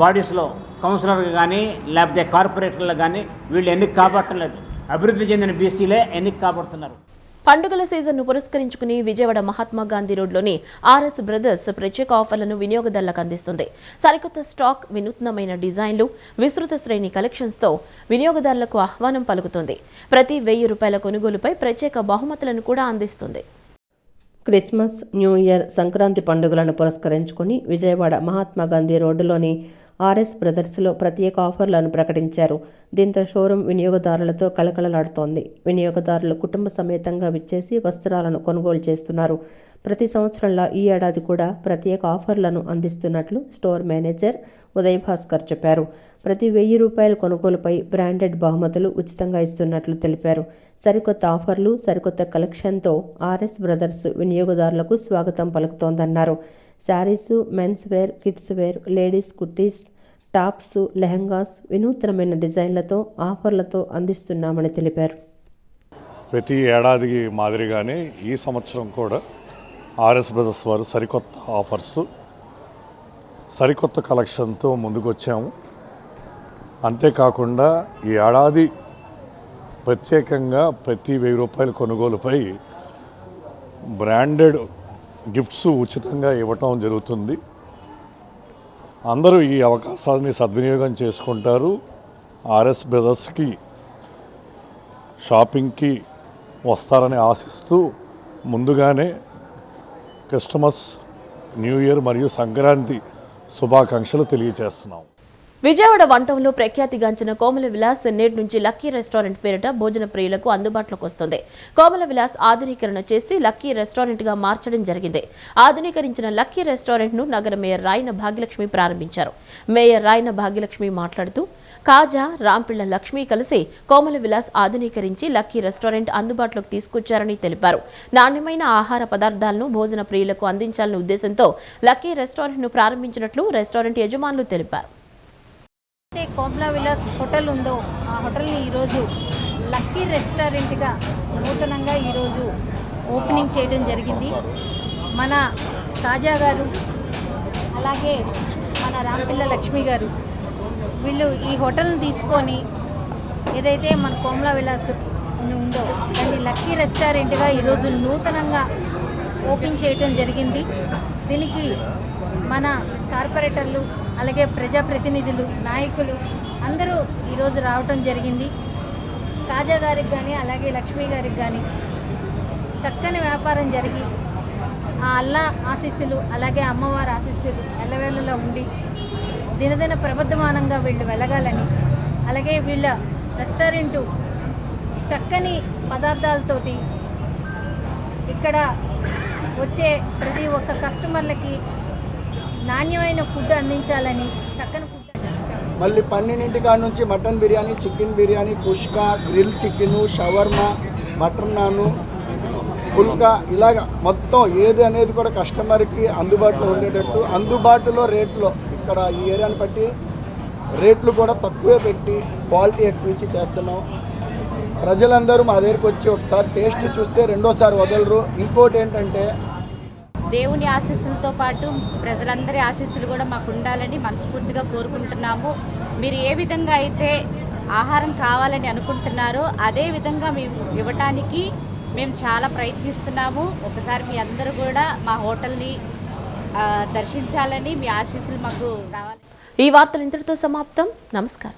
బాడీస్లో కౌన్సిలర్గా కానీ లేకపోతే కార్పొరేటర్లు కానీ వీళ్ళు ఎన్నిక కాబట్టడం లేదు. అభివృద్ధి చెందిన బీసీలే ఎన్నిక కాబడుతున్నారు. పండుగల సీజన్ను పురస్కరించుకుని విజయవాడ మహాత్మా గాంధీ రోడ్లోని ఆర్ఎస్ బ్రదర్స్ ప్రత్యేక ఆఫర్లను వినియోగదారులకు అందిస్తుంది. సరికొత్త స్టాక్, వినూత్నమైన డిజైన్లు, విస్తృత శ్రేణి కలెక్షన్స్తో వినియోగదారులకు ఆహ్వానం పలుకుతుంది. ప్రతి 1000 రూపాయల కొనుగోలుపై ప్రత్యేక బహుమతులను కూడా అందిస్తుంది. క్రిస్మస్, న్యూ ఇయర్, సంక్రాంతి పండుగలను పురస్కరించుకుని విజయవాడ మహాత్మా గాంధీ రోడ్డులోని ఆర్ఎస్ బ్రదర్స్లో ప్రత్యేక ఆఫర్లను ప్రకటించారు. దీంతో షోరూం వినియోగదారులతో కళకళలాడుతోంది. వినియోగదారులు కుటుంబ సమేతంగా విచ్చేసి వస్త్రాలను కొనుగోలు చేస్తున్నారు. ప్రతి సంవత్సరంలా ఈ ఏడాది కూడా ప్రత్యేక ఆఫర్లను అందిస్తున్నట్లు స్టోర్ మేనేజర్ ఉదయ్ భాస్కర్ చెప్పారు. ప్రతి 1000 రూపాయల కొనుగోలుపై బ్రాండెడ్ బహుమతులు ఉచితంగా ఇస్తున్నట్లు తెలిపారు. సరికొత్త ఆఫర్లు, సరికొత్త కలెక్షన్తో ఆర్ఎస్ బ్రదర్స్ వినియోగదారులకు స్వాగతం పలుకుతోందన్నారు. Sarees, men's wear, kids wear, ladies kurtis, tops, lehengas వినూత్నమైన డిజైన్లతో, ఆఫర్లతో అందిస్తున్నామని తెలిపారు. ప్రతి ఏడాదికి మాదిరిగానే ఈ సంవత్సరం కూడా ఆర్ఎస్ బ్రదర్స్ వారు సరికొత్త ఆఫర్స్, సరికొత్త కలెక్షన్తో ముందుకు వచ్చాము. అంతేకాకుండా ఈ ఏడాది ప్రత్యేకంగా ప్రతి 1000 రూపాయల కొనుగోలుపై బ్రాండెడ్ గిఫ్ట్స్ ఉచితంగా ఇవ్వటం జరుగుతుంది. అందరూ ఈ అవకాశాన్ని సద్వినియోగం చేసుకుంటారు. ఆర్ఎస్ బ్రదర్స్కి షాపింగ్కి వస్తారని ఆశిస్తూ ముందుగానే క్రిస్మస్, న్యూ ఇయర్ మరియు సంక్రాంతి శుభాకాంక్షలు తెలియజేస్తున్నాం. విజయవాడ వంటంలో ప్రఖ్యాతిగాంచిన కోమల విలాస్ నేటి నుంచి లక్కీ రెస్టారెంట్ పేరిట భోజన ప్రియులకు అందుబాటులోకి వస్తుంది. కోమల విలాస్ ఆధునీకరణ చేసి లక్కీ రెస్టారెంట్ గా మార్చడం జరిగింది. ఆధునీకరించిన లక్కీ రెస్టారెంట్ ను నగర మేయర్ రాయన భాగ్యలక్ష్మి ప్రారంభించారు. మేయర్ రాయన భాగ్యలక్ష్మి మాట్లాడుతూ, కాజా, రాంపిళ్ల లక్ష్మి కలిసి కోమల విలాస్ ఆధునీకరించి లక్కీ రెస్టారెంట్ అందుబాటులోకి తీసుకొచ్చారని తెలిపారు. నాణ్యమైన ఆహార పదార్థాలను భోజన ప్రియులకు అందించాలనే ఉద్దేశంతో లక్కీ రెస్టారెంట్ ను ప్రారంభించినట్లు రెస్టారెంట్ యజమానులు తెలిపారు. కోమల విలాస్ హోటల్ ఉందో ఆ హోటల్ని ఈరోజు లక్కీ రెస్టారెంట్గా నూతనంగా ఈరోజు ఓపెనింగ్ చేయడం జరిగింది. మన కాజా గారు అలాగే మన రాంపిల్ల లక్ష్మి గారు వీళ్ళు ఈ హోటల్ని తీసుకొని ఏదైతే మన కోమల విలాస్ ఉందో దాన్ని లక్కీ రెస్టారెంట్గా ఈరోజు నూతనంగా ఓపెన్ చేయడం జరిగింది. దీనికి మన కార్పొరేటర్లు అలాగే ప్రజాప్రతినిధులు, నాయకులు అందరూ ఈరోజు రావటం జరిగింది. కాజా గారికి కానీ అలాగే లక్ష్మీ గారికి కానీ చక్కని వ్యాపారం జరిగి ఆ అల్లా ఆశీస్సులు అలాగే అమ్మవారి ఆశీస్సులు ఎల్లవేళలో ఉండి దినదిన ప్రబద్ధమానంగా వీళ్ళు వెళ్ళగాలని, అలాగే వీళ్ళ రెస్టారెంటు చక్కని పదార్థాలతోటి ఇక్కడ వచ్చే ప్రతి ఒక్క కస్టమర్లకి నాణ్యమైన ఫుడ్ అందించాలని చక్కని ఫుడ్. మళ్ళీ 12 కాడ నుంచి mutton biryani, chicken biryani, కుష్కా, grill chicken, shawarma, butter నాను, పుల్కా ఇలాగ మొత్తం ఏది అనేది కూడా కస్టమర్కి అందుబాటులో ఉండేటట్టు అందుబాటులో రేట్లో ఇక్కడ ఈ ఏరియాని బట్టి రేట్లు కూడా తక్కువే పెట్టి క్వాలిటీ ఎక్కువ ఇచ్చి చేస్తున్నాం. ప్రజలందరూ మా దగ్గరికి వచ్చి ఒకసారి టేస్ట్ చూస్తే రెండోసారి వదలరు. ఇంకోటి ఏంటంటే దేవుని ఆశీస్సులతో పాటు ప్రజలందరి ఆశీస్సులు కూడా మాకు ఉండాలని మనస్ఫూర్తిగా కోరుకుంటున్నాము. మీరు ఏ విధంగా అయితే ఆహారం కావాలని అనుకుంటున్నారో అదే విధంగా మేము ఇవ్వటానికి మేము చాలా ప్రయత్నిస్తున్నాము. ఒకసారి మీ అందరూ కూడా మా హోటల్ని దర్శించాలని, మీ ఆశీస్సులు మాకు రావాలి. ఈ వార్తలు ఇంతటితో సమాప్తం. నమస్కారం.